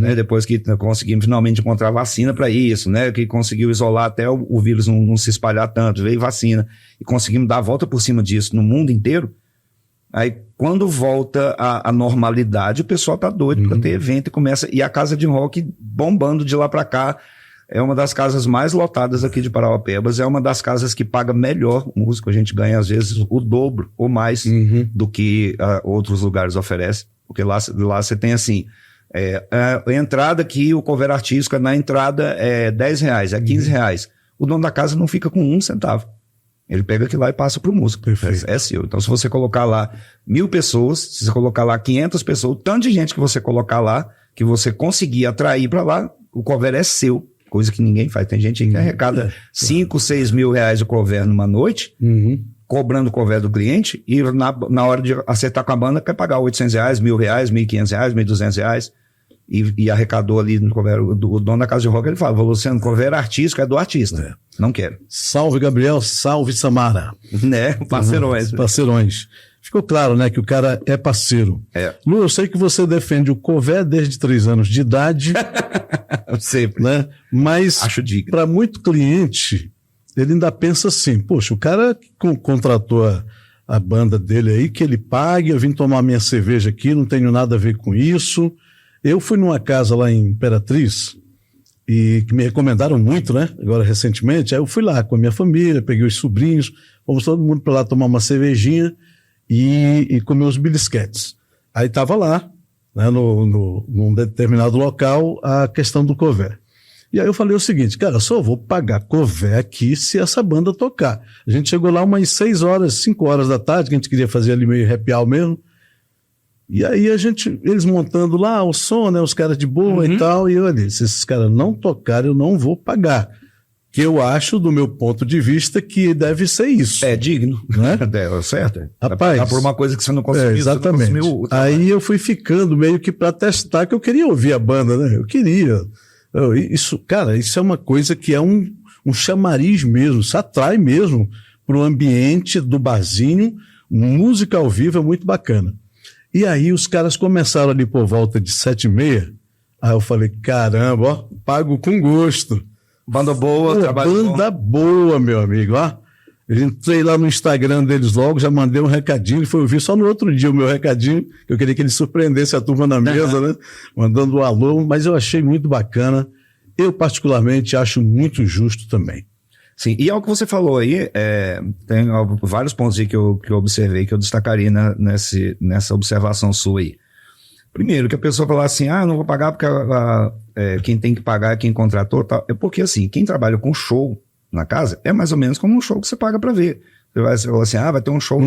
né, depois que conseguimos finalmente encontrar vacina para isso, né, que conseguiu isolar até o vírus não se espalhar tanto, veio vacina, e conseguimos dar a volta por cima disso no mundo inteiro. Aí, quando volta a normalidade, o pessoal tá doido para ter evento e a Casa de Rock bombando de lá para cá. É uma das casas mais lotadas aqui de Parauapebas, é uma das casas que paga melhor o músico. A gente ganha, às vezes, o dobro ou mais do que outros lugares oferecem. Porque lá você tem, assim, a entrada aqui, o cover artístico, na entrada é R$10, é R$15. O dono da casa não fica com um centavo. Ele pega aquilo lá e passa pro músico. É seu. Então, se você colocar lá 1.000 pessoas, se você colocar lá 500 pessoas, o tanto de gente que você colocar lá, que você conseguir atrair para lá, o cover é seu. Coisa que ninguém faz. Tem gente que arrecada 5, 6 mil reais o cover numa noite, cobrando o cover do cliente, e na hora de acertar com a banda, quer pagar R$800, R$1.000, R$1.500, R$1.200, e arrecadou ali no cover. O dono da Casa de Rock, ele fala, Luciano, cover artístico é do artista. Não quero. Salve, Gabriel. Salve, Samara. Né? Parceirões. Parceirões. Ficou claro, né, que o cara é parceiro. Lu, eu sei que você defende o cover desde 3 anos de idade. Sempre. Né? Mas, para muito cliente, ele ainda pensa assim, poxa, o cara contratou a banda dele aí, que ele pague, eu vim tomar minha cerveja aqui, não tenho nada a ver com isso. Eu fui numa casa lá em Imperatriz, e que me recomendaram muito, né, agora recentemente, aí eu fui lá com a minha família, peguei os sobrinhos, fomos todo mundo para lá tomar uma cervejinha, e comer os belisquetes. Aí estava lá, né, num determinado local, a questão do cover. E aí eu falei o seguinte, cara, só vou pagar cover aqui se essa banda tocar. A gente chegou lá umas 6 horas, 5 horas da tarde, que a gente queria fazer ali meio happy hour mesmo. E aí eles montando lá o som, né, os caras de boa e tal, e eu disse, se esses caras não tocarem, eu não vou pagar. Que eu acho, do meu ponto de vista, que deve ser isso. É digno, né? É certo. Rapaz, tá por uma coisa que você não conseguiu. Exatamente. Você não aí eu fui ficando meio que para testar, que eu queria ouvir a banda, né? Eu queria. Isso, cara, isso é uma coisa que é um chamariz mesmo, isso atrai mesmo para o ambiente do barzinho. Música ao vivo é muito bacana. E aí os caras começaram ali por volta de 7h30. Aí eu falei, caramba, ó, pago com gosto. Banda boa, trabalho banda boa, meu amigo, ó. Eu entrei lá no Instagram deles logo, já mandei um recadinho, ele foi ouvir só no outro dia o meu recadinho, que eu queria que ele surpreendesse a turma na mesa, né? Mandando um alô, mas eu achei muito bacana. Eu, particularmente, acho muito justo também. Sim, e é o que você falou aí, tem vários pontos aí que eu observei, que eu destacaria nessa observação sua aí. Primeiro, que a pessoa falar assim, não vou pagar porque quem tem que pagar é quem contratou, tal. É porque assim, quem trabalha com show na casa é mais ou menos como um show que você paga pra ver. Você vai assim, vai ter um show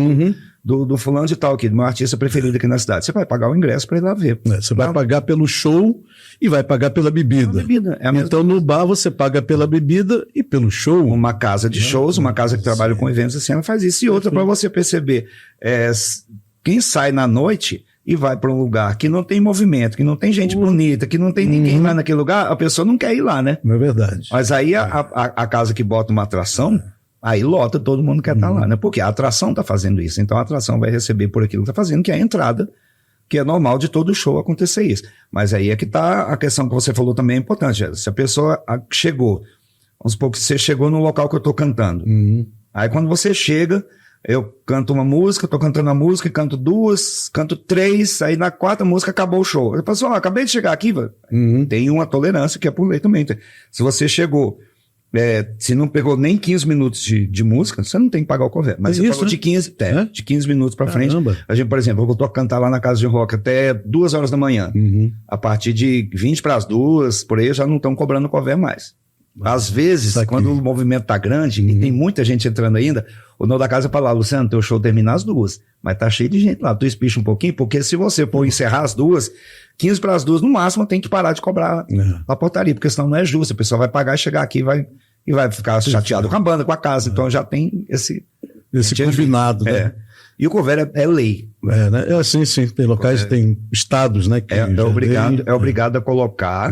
do fulano de tal aqui, do meu artista preferido aqui na cidade. Você vai pagar o ingresso pra ir lá ver. Você vai pagar pelo show e vai pagar pela bebida. Então no bar você paga pela bebida e pelo show. Uma casa de shows, uma casa que trabalha com eventos assim, ela faz isso. E outra, pra você perceber, quem sai na noite e vai para um lugar que não tem movimento, que não tem gente bonita, que não tem ninguém lá naquele lugar, a pessoa não quer ir lá, né? Não é verdade. Mas aí a casa que bota uma atração, aí lota, todo mundo quer estar lá, né? Porque a atração está fazendo isso. Então a atração vai receber por aquilo que está fazendo, que é a entrada, que é normal de todo show acontecer isso. Mas aí é que está a questão que você falou também é importante. Se a pessoa chegou, vamos supor que você chegou no local que eu estou cantando. Aí quando você chega, Eu canto uma música, tô cantando a música, canto 2, canto 3, aí na 4ª música acabou o show. Eu falo assim, acabei de chegar aqui, velho. Tem uma tolerância que é por lei também. Se você chegou, se não pegou nem 15 minutos de música, você não tem que pagar o cover. Mas você pagou de 15 minutos pra frente. A gente, por exemplo, eu tô a cantar lá na Casa de Rock até 2 horas da manhã. A partir de 20 para as 2, por aí, já não estão cobrando cover mais. Às vezes, quando o movimento tá grande e tem muita gente entrando ainda, o dono da casa fala, Luciano, teu show termina às 2, mas tá cheio de gente lá, tu espicha um pouquinho, porque se você for encerrar às 2, 15 para as 2, no máximo, tem que parar de cobrar a portaria, porque senão não é justo, a pessoa vai pagar e chegar aqui e vai ficar chateado com a banda, com a casa, então já tem esse combinado, né? E o cover é lei. Né? Sim. Tem locais, tem estados, né? Que é obrigado a colocar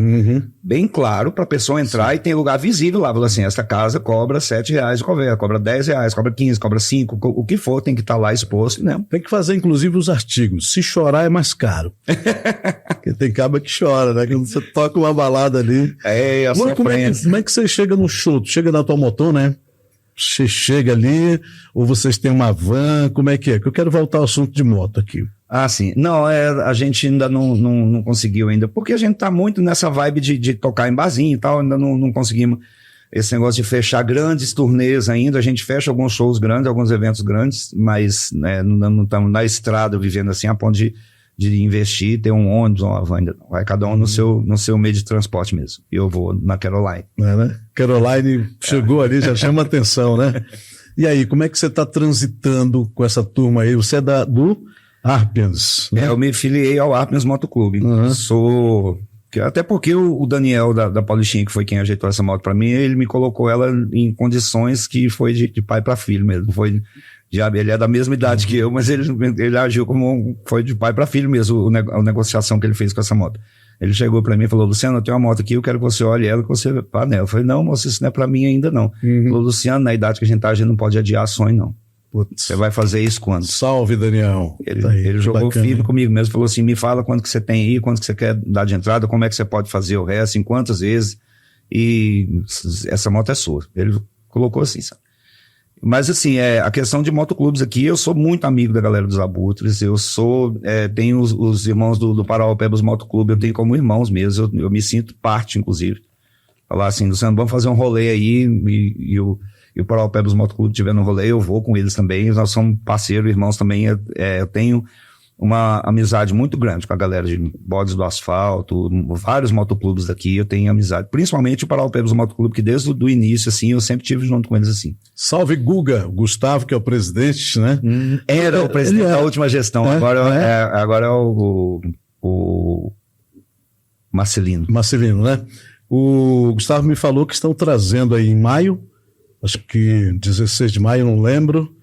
bem claro para a pessoa entrar e tem lugar visível lá. Fala assim, esta casa cobra R$7 de cover, cobra R$10, cobra 15, cobra 5, o que for, tem que estar lá exposto, né? Tem que fazer, inclusive, os artigos. Se chorar é mais caro. Porque tem cabra que chora, né? Quando você toca uma balada ali. Como é que você chega no show? Tu chega na tua motor, né? Você chega ali, ou vocês têm uma van, como é que é? Que eu quero voltar ao assunto de moto aqui. Ah, sim. Não, a gente ainda não conseguiu ainda, porque a gente tá muito nessa vibe de tocar em barzinho e tal, ainda não conseguimos esse negócio de fechar grandes turnês ainda. A gente fecha alguns shows grandes, alguns eventos grandes, mas né, não estamos na estrada vivendo assim a ponto de investir, ter um ônibus, uma van, ainda não. Vai cada um no seu meio de transporte mesmo. E eu vou na Caroline. Né? Caroline chegou ali, já chama atenção, né? E aí, como é que você está transitando com essa turma aí? Você é do Harpians, né? Eu me filiei ao Harpians Motoclube. Até porque o Daniel da Paulistinha, que foi quem ajeitou essa moto para mim, ele me colocou ela em condições que foi de pai para filho mesmo. Ele é da mesma idade que eu, mas ele agiu como foi de pai para filho mesmo, a negociação que ele fez com essa moto. Ele chegou para mim e falou, Luciano, eu tenho uma moto aqui, eu quero que você olhe ela, que você vá nela. Eu falei, não, moço, isso não é para mim ainda não. Ele falou, Luciano, na idade que a gente tá, a gente não pode adiar sonho não. Você vai fazer isso quando? Salve, Daniel. Ele jogou firme comigo mesmo, falou assim, me fala quanto que você tem aí, quanto que você quer dar de entrada, como é que você pode fazer o resto, em quantas vezes, e essa moto é sua. Ele colocou assim, sabe? Mas assim, a questão de motoclubes aqui, eu sou muito amigo da galera dos Abutres, tenho os irmãos do Paraupebas Motoclube, eu tenho como irmãos mesmo, eu me sinto parte, inclusive. Falar assim, Luciano, vamos fazer um rolê aí, e o Paraupebas Motoclube tiver no rolê, eu vou com eles também, nós somos parceiros, irmãos também, eu tenho uma amizade muito grande com a galera de Bodes do Asfalto, vários motoclubes daqui, eu tenho amizade, principalmente o Paraupebas Motoclube, que desde o início, assim, eu sempre tive junto com eles, assim. Salve Guga, o Gustavo, que é o presidente, né? Era o presidente da última gestão, agora é o Marcelino. Marcelino, né? O Gustavo me falou que estão trazendo aí em maio, acho que 16 de maio, não lembro,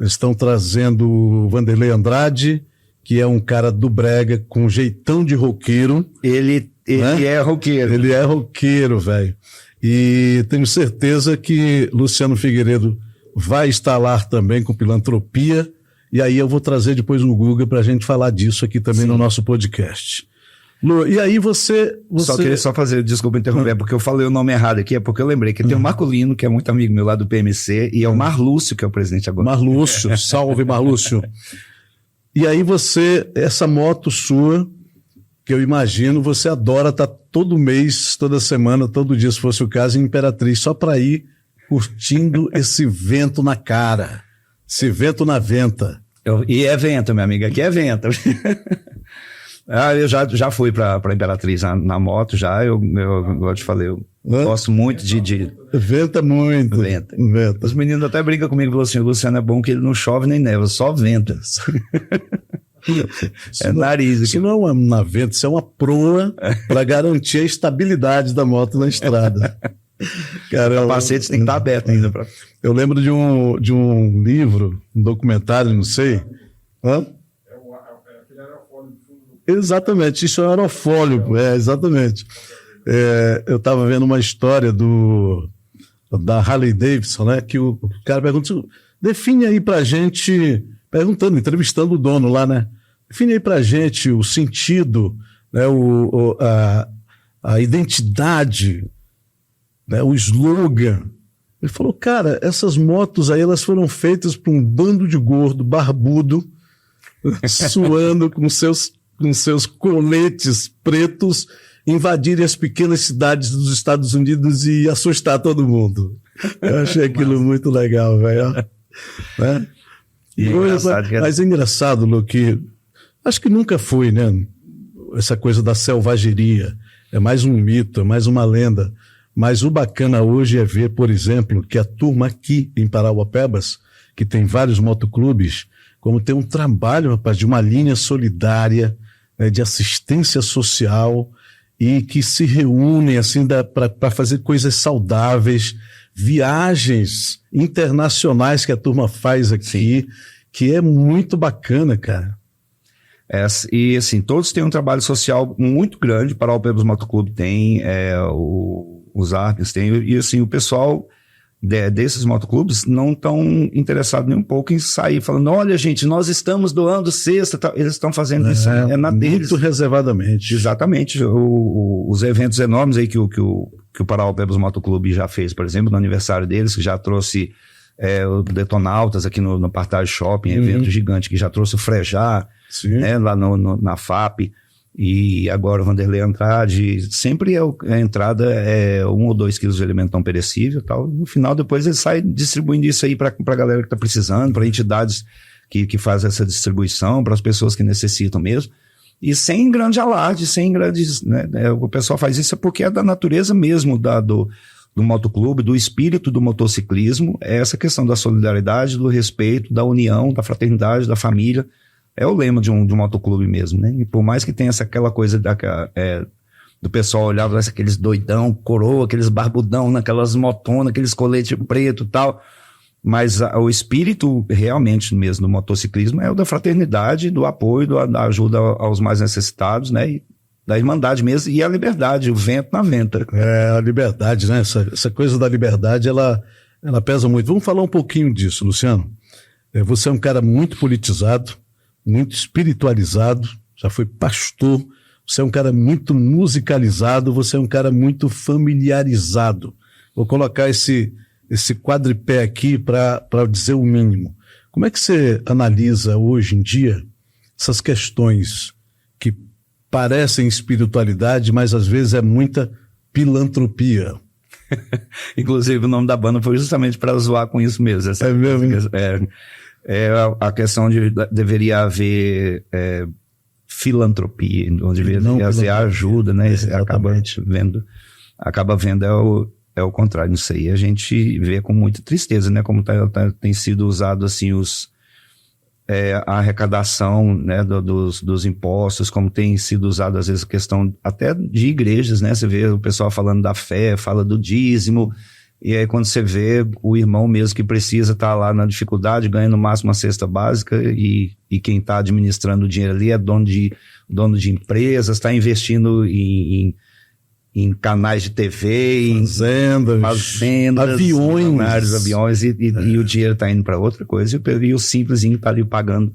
eles estão trazendo o Vanderlei Andrade, que é um cara do brega com jeitão de roqueiro. Ele né? é roqueiro. Ele é roqueiro, velho. E tenho certeza que Luciano Figueiredo vai estar lá também com Pilantropia. E aí eu vou trazer depois um Guga pra gente falar disso aqui também no nosso podcast. Lu, e aí você... Só queria fazer, desculpa interromper, porque eu falei o nome errado aqui, é porque eu lembrei que tem o Marcolino, que é muito amigo meu lá do PMC, e é o Marlúcio, que é o presidente agora. Marlúcio, salve Marlúcio. E aí essa moto sua, que eu imagino, você adora estar todo mês, toda semana, todo dia, se fosse o caso, em Imperatriz, só para ir curtindo esse vento na cara, esse vento na venta. E é vento, minha amiga, aqui é vento. Eu já fui pra Imperatriz na moto, eu te falei, eu gosto muito de... Venta muito. Venta. Os meninos até brincam comigo, falam assim, o Luciano é bom que ele não chove nem neva, só venta. Nariz. Isso não é uma venta, isso é uma proa para garantir a estabilidade da moto na estrada. Cara, o capacete tem que estar aberto ainda. Eu lembro de um livro, um documentário, não sei... Exatamente, isso é um aerofólio, exatamente. Eu estava vendo uma história da Harley Davidson, né, que o cara pergunta, define aí pra gente, entrevistando o dono lá, né, define aí pra gente o sentido, né, a identidade, né, o slogan Ele falou, cara, essas motos aí, elas foram feitas por um bando de gordo, barbudo, suando com seus coletes pretos, invadirem as pequenas cidades dos Estados Unidos e assustar todo mundo. Eu achei aquilo muito legal, velho. Né? Mas é engraçado, Lu, que acho que nunca foi, né? Essa coisa da selvageria. É mais um mito, é mais uma lenda. Mas o bacana hoje é ver, por exemplo, que a turma aqui em Parauapebas, que tem vários motoclubes, como tem um trabalho, rapaz, de uma linha solidária, né, de assistência social, e que se reúnem assim para fazer coisas saudáveis, viagens internacionais que a turma faz aqui, que é muito bacana, cara. E assim, todos têm um trabalho social muito grande. Parauapebas Motoclube tem, os ARPs tem, e assim, o pessoal desses motoclubes não estão interessados nem um pouco em sair falando, olha gente, nós estamos doando cesta, tá? Eles estão fazendo isso, na deles. Muito reservadamente. Exatamente, os eventos enormes aí que o Parauapebas Motoclube já fez, por exemplo, no aniversário deles, que já trouxe o Detonautas aqui no Partage Shopping, evento gigante, que já trouxe o Frejá, né, lá na FAP. E agora o Vanderlei Andrade, sempre a entrada é 1 ou 2 quilos de alimento não perecível e tal. No final, depois ele sai distribuindo isso aí para a galera que está precisando, para entidades que fazem essa distribuição, para as pessoas que necessitam mesmo. E sem grande alarde, sem grandes... Né, o pessoal faz isso porque é da natureza mesmo do motoclube, do espírito do motociclismo, é essa questão da solidariedade, do respeito, da união, da fraternidade, da família. É o lema de um motoclube mesmo, né? E por mais que tenha aquela coisa do pessoal olhar para aqueles doidão, coroa, aqueles barbudão, naquelas motonas, aqueles coletes preto e tal, mas o espírito realmente mesmo do motociclismo é o da fraternidade, do apoio, da ajuda aos mais necessitados, né? E da irmandade mesmo, e a liberdade, o vento na venta. A liberdade, né? Essa coisa da liberdade, ela pesa muito. Vamos falar um pouquinho disso, Luciano. Você é um cara muito politizado, muito espiritualizado, já foi pastor, você é um cara muito musicalizado, você é um cara muito familiarizado. Vou colocar esse quadripé aqui para dizer o mínimo. Como é que você analisa hoje em dia essas questões que parecem espiritualidade, mas às vezes é muita pilantropia? Inclusive o nome da banda foi justamente para zoar com isso mesmo. É mesmo? A questão de deveria haver filantropia, onde deveria haver ajuda, né? Acaba vendo é o contrário. Isso aí a gente vê com muita tristeza, né? Como tem sido usado assim a arrecadação, né, dos impostos, como tem sido usado às vezes a questão até de igrejas, né? Você vê o pessoal falando da fé, fala do dízimo. E aí quando você vê o irmão mesmo que precisa estar lá na dificuldade, ganha no máximo uma cesta básica, e quem está administrando o dinheiro ali é dono de empresas, está investindo em canais de TV, em fazendas, aviões, e o dinheiro está indo para outra coisa, e o simplesinho está ali pagando,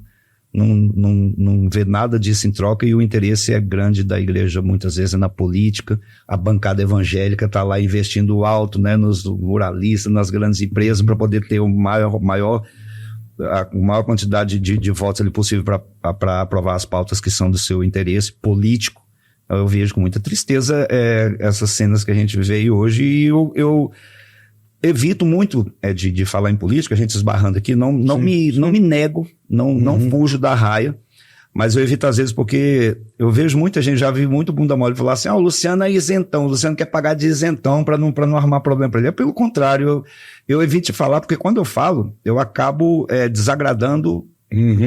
não vê nada disso em troca, e o interesse é grande da igreja, muitas vezes é na política. A bancada evangélica está lá investindo alto, né, nos muralistas, nas grandes empresas, para poder ter a maior quantidade de votos ali possível para aprovar as pautas que são do seu interesse político. Eu vejo com muita tristeza essas cenas que a gente vê hoje, e eu evito muito de falar em política, a gente esbarrando aqui, não me nego, não fujo da raia, mas eu evito às vezes porque eu vejo muita gente, já vi muito bunda mole falar assim, o Luciano é isentão, o Luciano quer pagar de isentão para não arrumar problema para ele. Pelo contrário, eu evito de falar, porque quando eu falo, eu acabo desagradando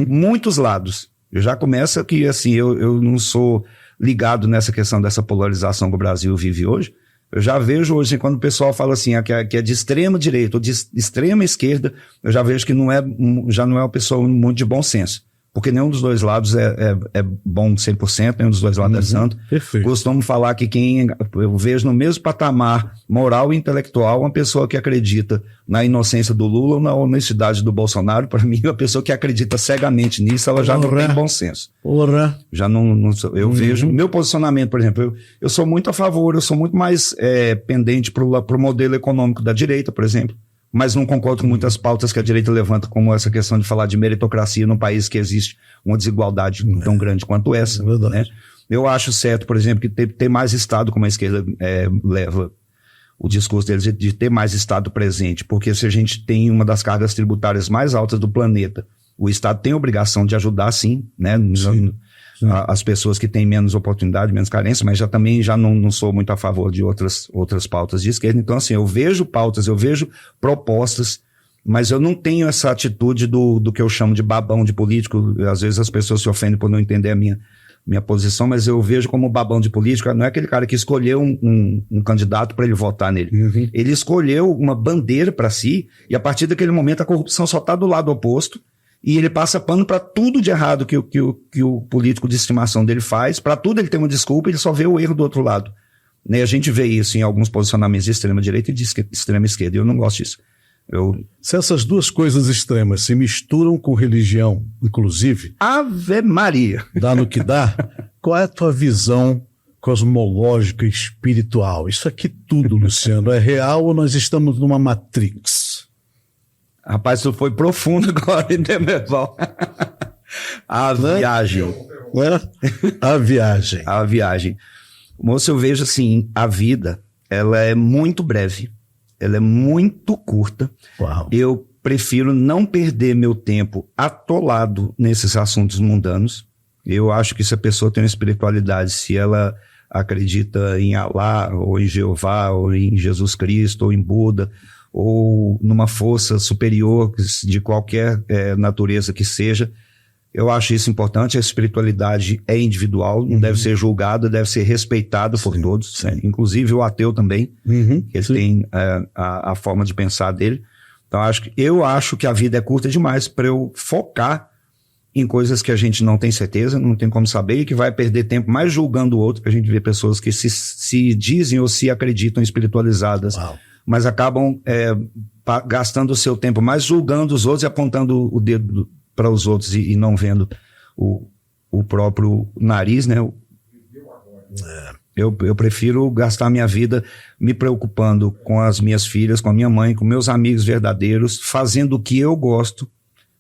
muitos lados. Eu já começo que assim, eu não sou ligado nessa questão dessa polarização que o Brasil vive hoje. Eu já vejo hoje, quando o pessoal fala assim, que é de extrema direita ou de extrema esquerda, eu já vejo que já não é uma pessoa muito de bom senso. Porque nenhum dos dois lados é bom 100%, nenhum dos dois lados é santo. Perfeito. Costumo falar que eu vejo no mesmo patamar moral e intelectual uma pessoa que acredita na inocência do Lula ou na honestidade do Bolsonaro. Para mim, uma pessoa que acredita cegamente nisso, ela já não tem bom senso. Já não eu vejo, meu posicionamento, por exemplo, eu sou muito a favor, eu sou muito mais pendente pro modelo econômico da direita, por exemplo. mas não concordo com muitas pautas que a direita levanta, como essa questão de falar de meritocracia num país que existe uma desigualdade tão grande quanto essa. Né? Eu acho certo, por exemplo, que ter mais Estado, como a esquerda leva o discurso deles, de ter mais Estado presente, porque se a gente tem uma das cargas tributárias mais altas do planeta, o Estado tem a obrigação de ajudar, sim, né? Sim. As pessoas que têm menos oportunidade, menos carência, mas também não sou muito a favor de outras pautas de esquerda. Então, assim, eu vejo pautas, eu vejo propostas, mas eu não tenho essa atitude do que eu chamo de babão de político. Às vezes as pessoas se ofendem por não entender a minha posição, mas eu vejo como babão de político, não é aquele cara que escolheu um candidato para ele votar nele. Uhum. Ele escolheu uma bandeira para si, e a partir daquele momento a corrupção só está do lado oposto, e ele passa pano para tudo de errado que o político de estimação dele faz, para tudo ele tem uma desculpa, ele só vê o erro do outro lado. Né? A gente vê isso em alguns posicionamentos de extrema direita e de extrema esquerda, e eu não gosto disso. Se essas duas coisas extremas se misturam com religião, inclusive... Ave Maria! Dá no que dá. Qual é a tua visão cosmológica e espiritual? Isso aqui tudo, Luciano, é real ou nós estamos numa Matrix? Rapaz, isso foi profundo agora, hein, Demerval? A viagem. A viagem. A viagem. Moço, eu vejo assim, a vida, ela é muito breve, ela é muito curta. Uau. Eu prefiro não perder meu tempo atolado nesses assuntos mundanos. Eu acho que se a pessoa tem uma espiritualidade, se ela acredita em Alá, ou em Jeová, ou em Jesus Cristo, ou em Buda, ou numa força superior de qualquer natureza que seja, eu acho isso importante. A espiritualidade é individual, não deve ser julgada, deve ser respeitada por todos, né? Inclusive o ateu também, ele tem a forma de pensar dele. Então eu acho que a vida é curta demais para eu focar em coisas que a gente não tem certeza, não tem como saber, e que vai perder tempo mais julgando o outro, que a gente vê pessoas que se dizem ou se acreditam espiritualizadas. Uau. Mas acabam gastando o seu tempo mais julgando os outros e apontando o dedo para os outros e não vendo o próprio nariz, né? Eu prefiro gastar minha vida me preocupando com as minhas filhas, com a minha mãe, com meus amigos verdadeiros, fazendo o que eu gosto,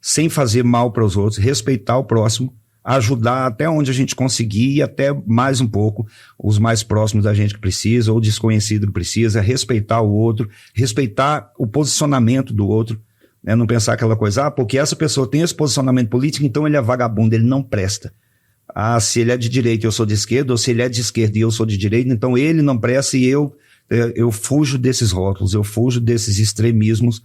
sem fazer mal para os outros, respeitar o próximo, ajudar até onde a gente conseguir e até mais um pouco os mais próximos da gente que precisa, ou desconhecido que precisa, respeitar o outro, respeitar o posicionamento do outro, né? Não pensar aquela coisa, porque essa pessoa tem esse posicionamento político, então ele é vagabundo, ele não presta. Se ele é de direita e eu sou de esquerda, ou se ele é de esquerda e eu sou de direita, então ele não presta, e eu fujo desses rótulos, eu fujo desses extremismos,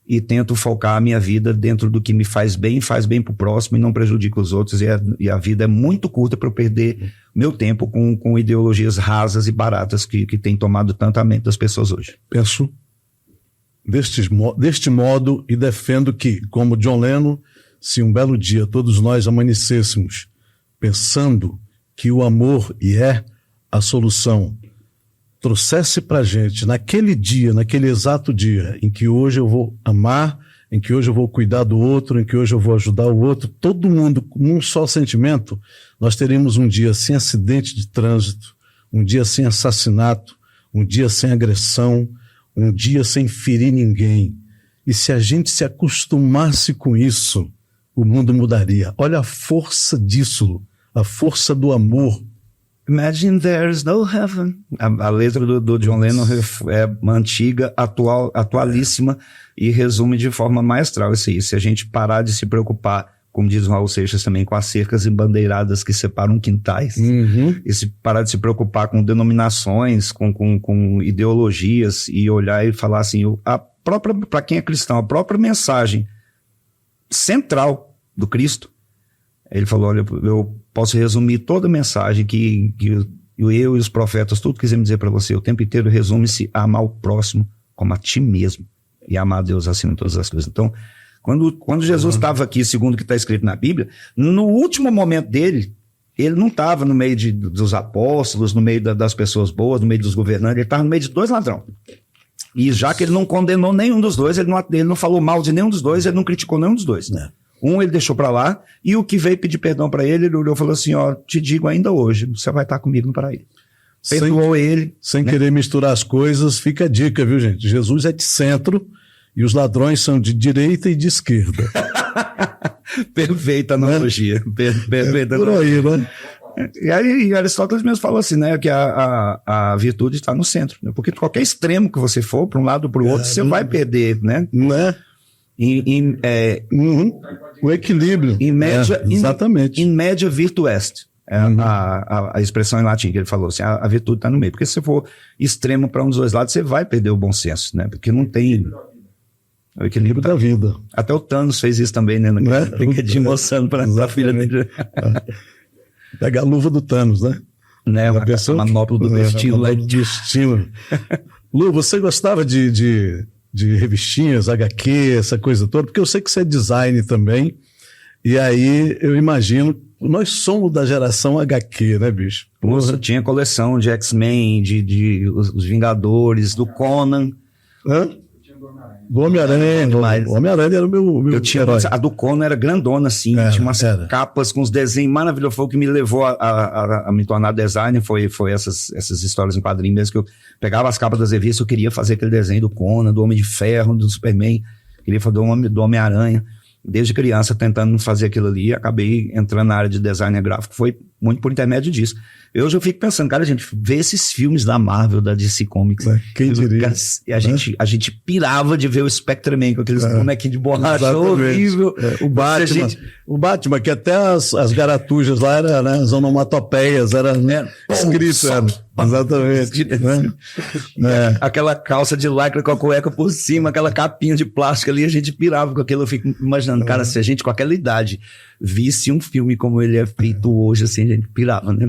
e tento focar a minha vida dentro do que me faz bem pro próximo e não prejudica os outros. E a vida é muito curta para eu perder meu tempo com ideologias rasas e baratas que tem tomado tanto a mente das pessoas hoje. Penso deste modo e defendo que, como John Lennon, se um belo dia todos nós amanhecêssemos pensando que o amor a solução, trouxesse pra gente, naquele dia, naquele exato dia, em que hoje eu vou amar, em que hoje eu vou cuidar do outro, em que hoje eu vou ajudar o outro, todo mundo num só sentimento, nós teríamos um dia sem acidente de trânsito, um dia sem assassinato, um dia sem agressão, um dia sem ferir ninguém. E se a gente se acostumasse com isso, o mundo mudaria. Olha a força disso, a força do amor. Imagine there's no heaven. A letra do John Lennon é antiga, atualíssima, e resume de forma maestral isso aí. Se a gente parar de se preocupar, como diz o Raul Seixas também, com as cercas embandeiradas que separam quintais, e se parar de se preocupar com denominações, com ideologias, e olhar e falar assim, para quem é cristão, a própria mensagem central do Cristo, ele falou, olha, eu posso resumir toda a mensagem que eu e os profetas, tudo que quiserem dizer para você, o tempo inteiro resume-se a amar o próximo como a ti mesmo, e amar a Deus acima de todas as coisas. Então, quando Jesus estava aqui, segundo o que está escrito na Bíblia, no último momento dele, ele não estava no meio dos apóstolos, no meio das pessoas boas, no meio dos governantes, ele estava no meio de dois ladrões. E já que ele não condenou nenhum dos dois, ele não falou mal de nenhum dos dois, ele não criticou nenhum dos dois, né? Um ele deixou para lá, e o que veio pedir perdão para ele olhou e falou assim, te digo ainda hoje, você vai estar comigo no paraíso. Perdoou ele. Sem querer misturar as coisas, fica a dica, viu, gente? Jesus é de centro, e os ladrões são de direita e de esquerda. Perfeita analogia. Perfeita por aí, né? E aí Aristóteles mesmo falou assim, né, que a virtude está no centro, né? Porque qualquer extremo que você for, para um lado ou para o outro, você vai perder, né? Não é? O equilíbrio. Exatamente. In média virtu est. A expressão em latim que ele falou, assim, a virtude está no meio. Porque se você for extremo para um dos dois lados, você vai perder o bom senso, né? Porque não tem... O equilíbrio da vida. Até o Thanos fez isso também, né? LinkedIn mostrando para a filha dele. Pega a luva do Thanos, né? A manopla do destino. Lu, você gostava de revistinhas, HQ, essa coisa toda? Porque eu sei que você é design também. E aí eu imagino, nós somos da geração HQ, né, bicho? Nossa, tinha coleção de X-Men, de os Vingadores, do Conan. Do Homem-Aranha. O Homem-Aranha era o meu eu tinha herói. A do Conan era grandona, assim. Tinha umas capas com os desenhos maravilhosos. Foi o que me levou a me tornar designer. Foi essas histórias em quadrinhos mesmo, que eu pegava as capas das revistas, eu queria fazer aquele desenho do Conan, do Homem de Ferro, do Superman. Queria fazer do Homem-Aranha. Desde criança tentando fazer aquilo ali, acabei entrando na área de design gráfico, foi muito por intermédio disso. Eu já fico pensando, cara, a gente vê esses filmes da Marvel, da DC Comics. Quem diria? E a gente pirava de ver o Spectreman com aqueles bonequinhos de borracha horrível. O Batman, que até as garatujas lá eram, né, as onomatopeias, era escrito. Exatamente. Aquela calça de lycra com a cueca por cima, aquela capinha de plástico ali, a gente pirava com aquilo. Eu fico imaginando, cara, se a gente com aquela idade visse um filme como ele é feito hoje, assim, a gente pirava, né?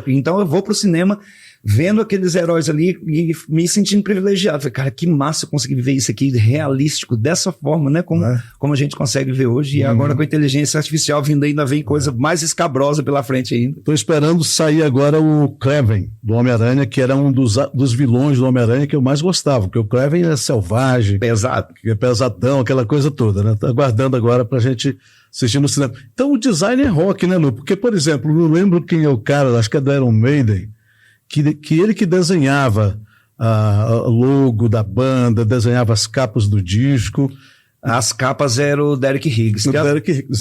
Então eu vou pro cinema vendo aqueles heróis ali e me sentindo privilegiado. Falei, cara, que massa eu conseguir ver isso aqui realístico, dessa forma, né? Como a gente consegue ver hoje. E agora com a inteligência artificial vindo, ainda vem coisa mais escabrosa pela frente ainda. Tô esperando sair agora o Kraven, do Homem-Aranha, que era um dos vilões do Homem-Aranha que eu mais gostava, porque o Kraven é selvagem. Pesado. É pesadão, aquela coisa toda, né? Tô aguardando agora pra gente assistir no cinema. Então o design é rock, né, Lu? Porque, por exemplo, não lembro quem é o cara, acho que é do Iron Maiden, que ele que desenhava o logo da banda, desenhava as capas do disco. As capas eram o Derek Higgs.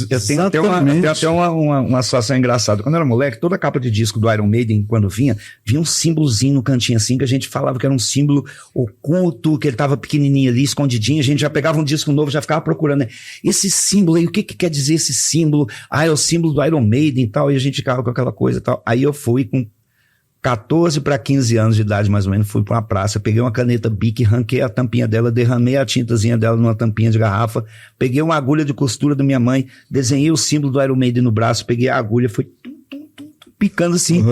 Eu tenho até uma situação engraçada. Quando eu era moleque, toda capa de disco do Iron Maiden, quando vinha um símbolozinho no cantinho assim, que a gente falava que era um símbolo oculto, que ele tava pequenininho ali, escondidinho. A gente já pegava um disco novo, já ficava procurando, né? Esse símbolo aí, o que quer dizer esse símbolo? É o símbolo do Iron Maiden e tal. E a gente ficava com aquela coisa e tal. Aí eu fui com 14 para 15 anos de idade, mais ou menos, fui para uma praça, peguei uma caneta Bic, ranquei a tampinha dela, derramei a tintazinha dela numa tampinha de garrafa, peguei uma agulha de costura da minha mãe, desenhei o símbolo do Iron Maiden no braço, peguei a agulha, fui picando assim,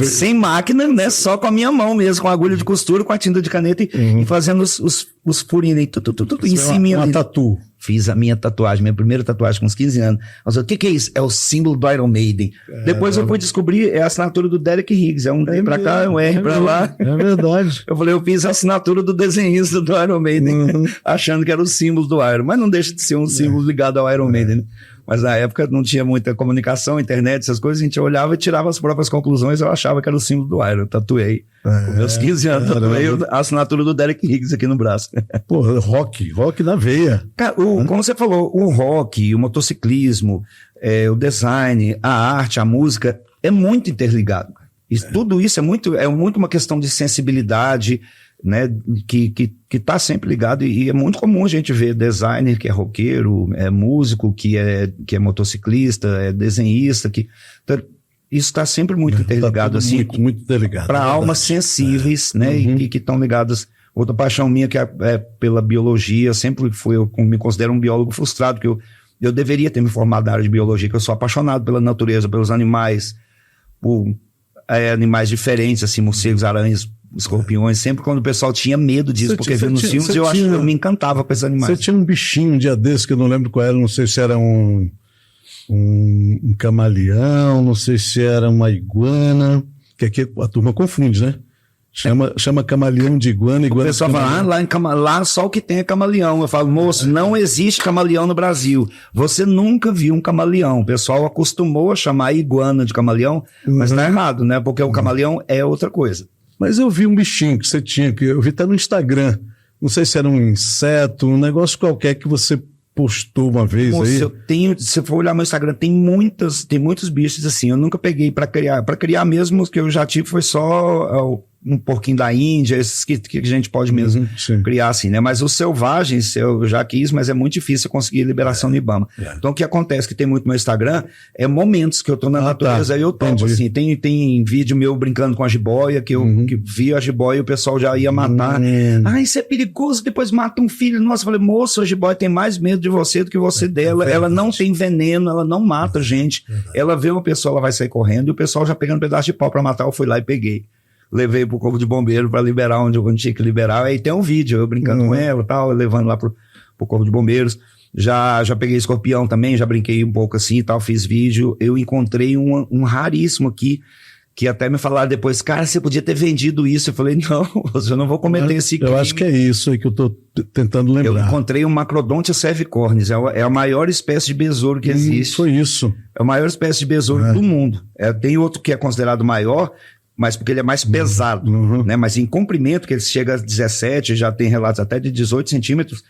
sem máquina, né, só com a minha mão mesmo, com a agulha de costura, com a tinta de caneta e fazendo os furinhos aí, em cima. Uma tatu. Fiz a minha tatuagem, minha primeira tatuagem com uns 15 anos. Mas o que é isso? É o símbolo do Iron Maiden. Depois eu fui descobrir, a assinatura do Derek Higgs. É um D pra cá, um R pra lá. É verdade. Eu falei, eu fiz a assinatura do desenhista do Iron Maiden, achando que era o símbolo do Iron. Mas não deixa de ser um símbolo ligado ao Iron Maiden, né? Mas na época não tinha muita comunicação, internet, essas coisas. A gente olhava e tirava as próprias conclusões. Eu achava que era o símbolo do Iron. Eu tatuei. Com meus 15 anos, tatuei a assinatura do Derek Higgs aqui no braço. Pô, rock na veia. Cara, como você falou, o rock, o motociclismo, o design, a arte, a música, é muito interligado. Tudo isso é muito uma questão de sensibilidade, né, que tá sempre ligado, e é muito comum a gente ver designer que é roqueiro, é músico que é motociclista, é desenhista, então, isso está sempre muito interligado, assim, muito interligado para almas sensíveis, né, e que estão ligadas. Outra paixão minha que é pela biologia, sempre eu me considero um biólogo frustrado, que eu deveria ter me formado na área de biologia, que eu sou apaixonado pela natureza, pelos animais, por animais diferentes, assim, morcegos, aranhas, escorpiões, sempre quando o pessoal tinha medo disso, porque vendo nos filmes eu me encantava com esses animais. Você tinha um bichinho um dia desse, que eu não lembro qual era, não sei se era um camaleão, não sei se era uma iguana, que aqui a turma confunde, né? Chama camaleão de iguana. O pessoal fala, lá só o que tem é camaleão. Eu falo, moço, não existe camaleão no Brasil. Você nunca viu um camaleão. O pessoal acostumou a chamar a iguana de camaleão, mas tá errado, né? Porque o camaleão é outra coisa. Mas eu vi um bichinho que você tinha, que eu vi até no Instagram. não sei se era um inseto, um negócio qualquer que você postou uma vez. Moço, aí. Se for olhar meu Instagram, tem muitos bichos assim, eu nunca peguei pra criar mesmo, os que eu já tive foi só um porquinho da Índia, esses que a gente pode mesmo criar assim, né? Mas os selvagens, eu já quis, mas é muito difícil conseguir liberação no IBAMA. Então o que acontece que tem muito no meu Instagram é momentos que eu tô na natureza, aí eu topo assim, tem vídeo meu brincando com a jiboia, que eu que vi a jiboia e o pessoal já ia matar. Ah, isso é perigoso, depois mata um filho. Nossa, eu falei, moço, a jiboia tem mais medo de você do que você dela, ela não tem veneno, ela não mata gente, ela vê uma pessoa, ela vai sair correndo, e o pessoal já pegando um pedaço de pau pra matar, eu fui lá e peguei. Levei pro corpo de bombeiro para liberar onde tinha que liberar. Aí tem um vídeo, eu brincando com ela e tal, levando lá pro corpo de bombeiros. Já peguei escorpião também, já brinquei um pouco assim e tal, fiz vídeo. Eu encontrei um raríssimo aqui, que até me falaram depois, cara, você podia ter vendido isso. Eu falei, não, eu não vou cometer esse crime. Eu acho que é isso aí que eu tô tentando lembrar. Eu encontrei um Macrodontia cervicornis, é a maior espécie de besouro que existe. Foi isso. É a maior espécie de besouro do mundo. Tem outro que é considerado maior, mas porque ele é mais pesado, né? Mas em comprimento, que ele chega a 17, já tem relatos até de 18 centímetros,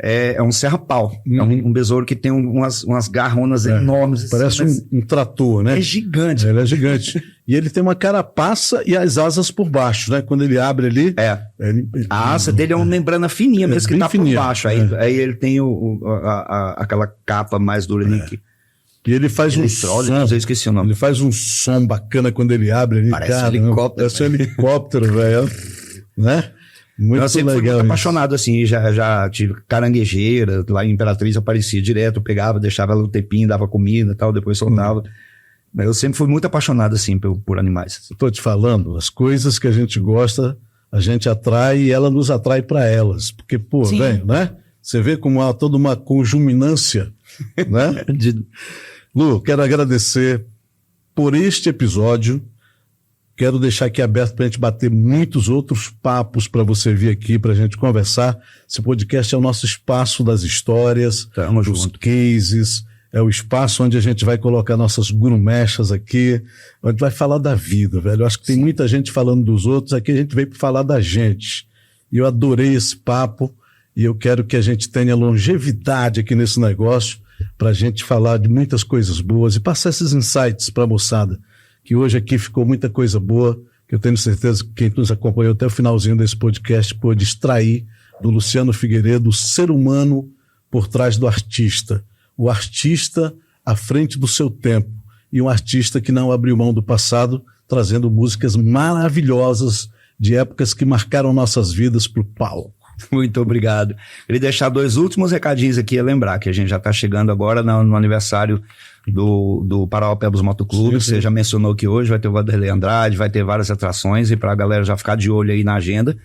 é um serra-pau. É um besouro que tem umas garronas enormes. Parece assim, um trator, né? É gigante. Ele é gigante. E ele tem uma carapaça e as asas por baixo, né? Quando ele abre ali... A asa dele é uma membrana fininha mesmo, que tá fininha, por baixo. Aí ele tem aquela capa mais dura ali que... E ele faz um som, eu esqueci o nome. Ele faz um som bacana quando ele abre ali. Parece um helicóptero. Parece um helicóptero, velho. Né? Muito eu sempre legal. Fui muito apaixonado, assim, já tive caranguejeira, lá em Imperatriz aparecia direto, eu pegava, deixava ela no tepinho, dava comida e tal, depois soltava. Eu sempre fui muito apaixonado, assim, por animais. Eu tô te falando, as coisas que a gente gosta, a gente atrai e ela nos atrai para elas. Porque, pô, velho, né? Você vê como há toda uma conjuminância, né? Lu, quero agradecer por este episódio. Quero deixar aqui aberto para a gente bater muitos outros papos para você vir aqui, para a gente conversar. Esse podcast é o nosso espaço das histórias, dos cases, é o espaço onde a gente vai colocar nossas gurumechas aqui, onde vai falar da vida, velho. Eu acho que tem muita gente falando dos outros, aqui a gente veio para falar da gente. E eu adorei esse papo e eu quero que a gente tenha longevidade aqui nesse negócio, para a gente falar de muitas coisas boas e passar esses insights para a moçada, que hoje aqui ficou muita coisa boa, que eu tenho certeza que quem nos acompanhou até o finalzinho desse podcast pôde extrair do Luciano Figueiredo o ser humano por trás do artista, o artista à frente do seu tempo e um artista que não abriu mão do passado, trazendo músicas maravilhosas de épocas que marcaram nossas vidas para o palco. Muito obrigado. Queria deixar 2 últimos recadinhos aqui a lembrar, que a gente já está chegando agora no aniversário do Parauapebas Motoclube, que você já mencionou que hoje vai ter o Vanderlei Andrade, vai ter várias atrações, e para a galera já ficar de olho aí na agenda.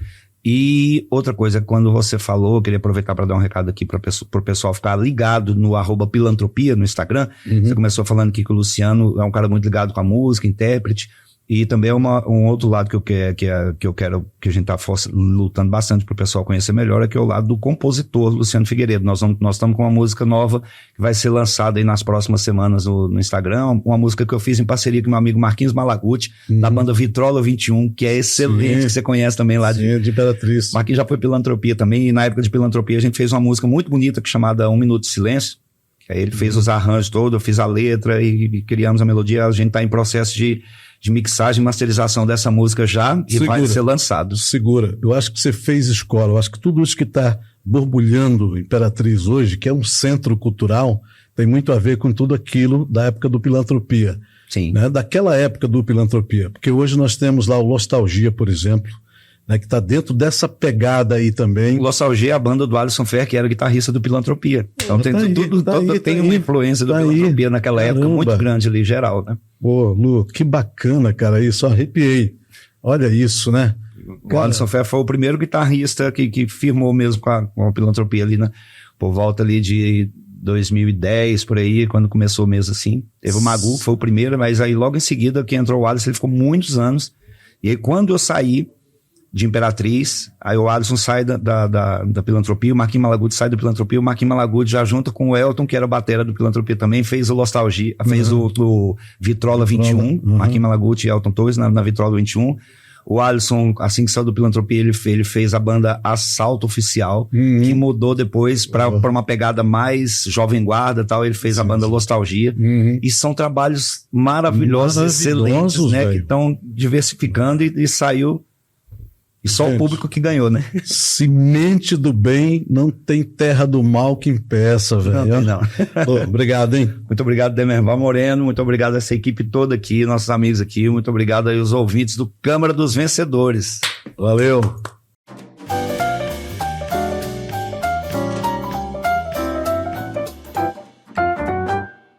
E outra coisa, quando você falou, eu queria aproveitar para dar um recado aqui para o pessoal ficar ligado no @pilantropia no Instagram. Você começou falando aqui que o Luciano é um cara muito ligado com a música, intérprete. E também um outro lado que eu quero que a gente está lutando bastante para o pessoal conhecer melhor, é que é o lado do compositor Luciano Figueiredo. Nós estamos com uma música nova que vai ser lançada aí nas próximas semanas no Instagram, uma música que eu fiz em parceria com meu amigo Marquinhos Malaguti, da banda Vitrola 21, que é excelente, que você conhece também lá de Imperatriz. Marquinhos já foi Pilantropia também, e na época de Pilantropia a gente fez uma música muito bonita chamada 1 Minuto de Silêncio, que aí ele fez os arranjos todos, eu fiz a letra e criamos a melodia. A gente está em processo de mixagem e masterização dessa música já, e vai ser lançado. Segura. Eu acho que você fez escola. Eu acho que tudo isso que está borbulhando Imperatriz hoje, que é um centro cultural, tem muito a ver com tudo aquilo da época do Pilantropia. Sim. Né? Daquela época do Pilantropia. Porque hoje nós temos lá o Nostalgia, por exemplo, né, que está dentro dessa pegada aí também. O Nostalgia é a banda do Alisson Fer, que era guitarrista do Pilantropia. Então tem uma influência do Pilantropia naquela época muito grande ali, geral, né? Pô, Lu, que bacana, cara, isso, arrepiei. Olha isso, né? O Alisson Fer foi o primeiro guitarrista que firmou mesmo com a Pilantropia ali, né? Por volta ali de 2010, por aí, quando começou mesmo assim. Teve o Magu, que foi o primeiro, mas aí logo em seguida que entrou o Alisson, ele ficou muitos anos. E aí quando eu saí de Imperatriz, aí o Alisson sai da Pilantropia, o Marquinhos Malaguti sai da Pilantropia, o Marquinhos Malaguti já junto com o Elton, que era a batera do Pilantropia também, fez o Nostalgia, fez o Vitrola 21, Marquinhos Malaguti e Elton Torres na Vitrola 21. O Alisson, assim que saiu do Filantropia, ele fez a banda Assalto Oficial, que mudou depois para uma pegada mais jovem guarda e tal. Ele fez a banda Nostalgia. E são trabalhos maravilhosos, excelentes, né? Véio. Que estão diversificando e saiu. E só o público que ganhou, né? Semente do bem, não tem terra do mal que impeça, velho. Não. Obrigado, hein? Muito obrigado, Demerval Moreno. Muito obrigado a essa equipe toda aqui, nossos amigos aqui. Muito obrigado aí aos ouvintes do Câmara dos Vencedores. Valeu.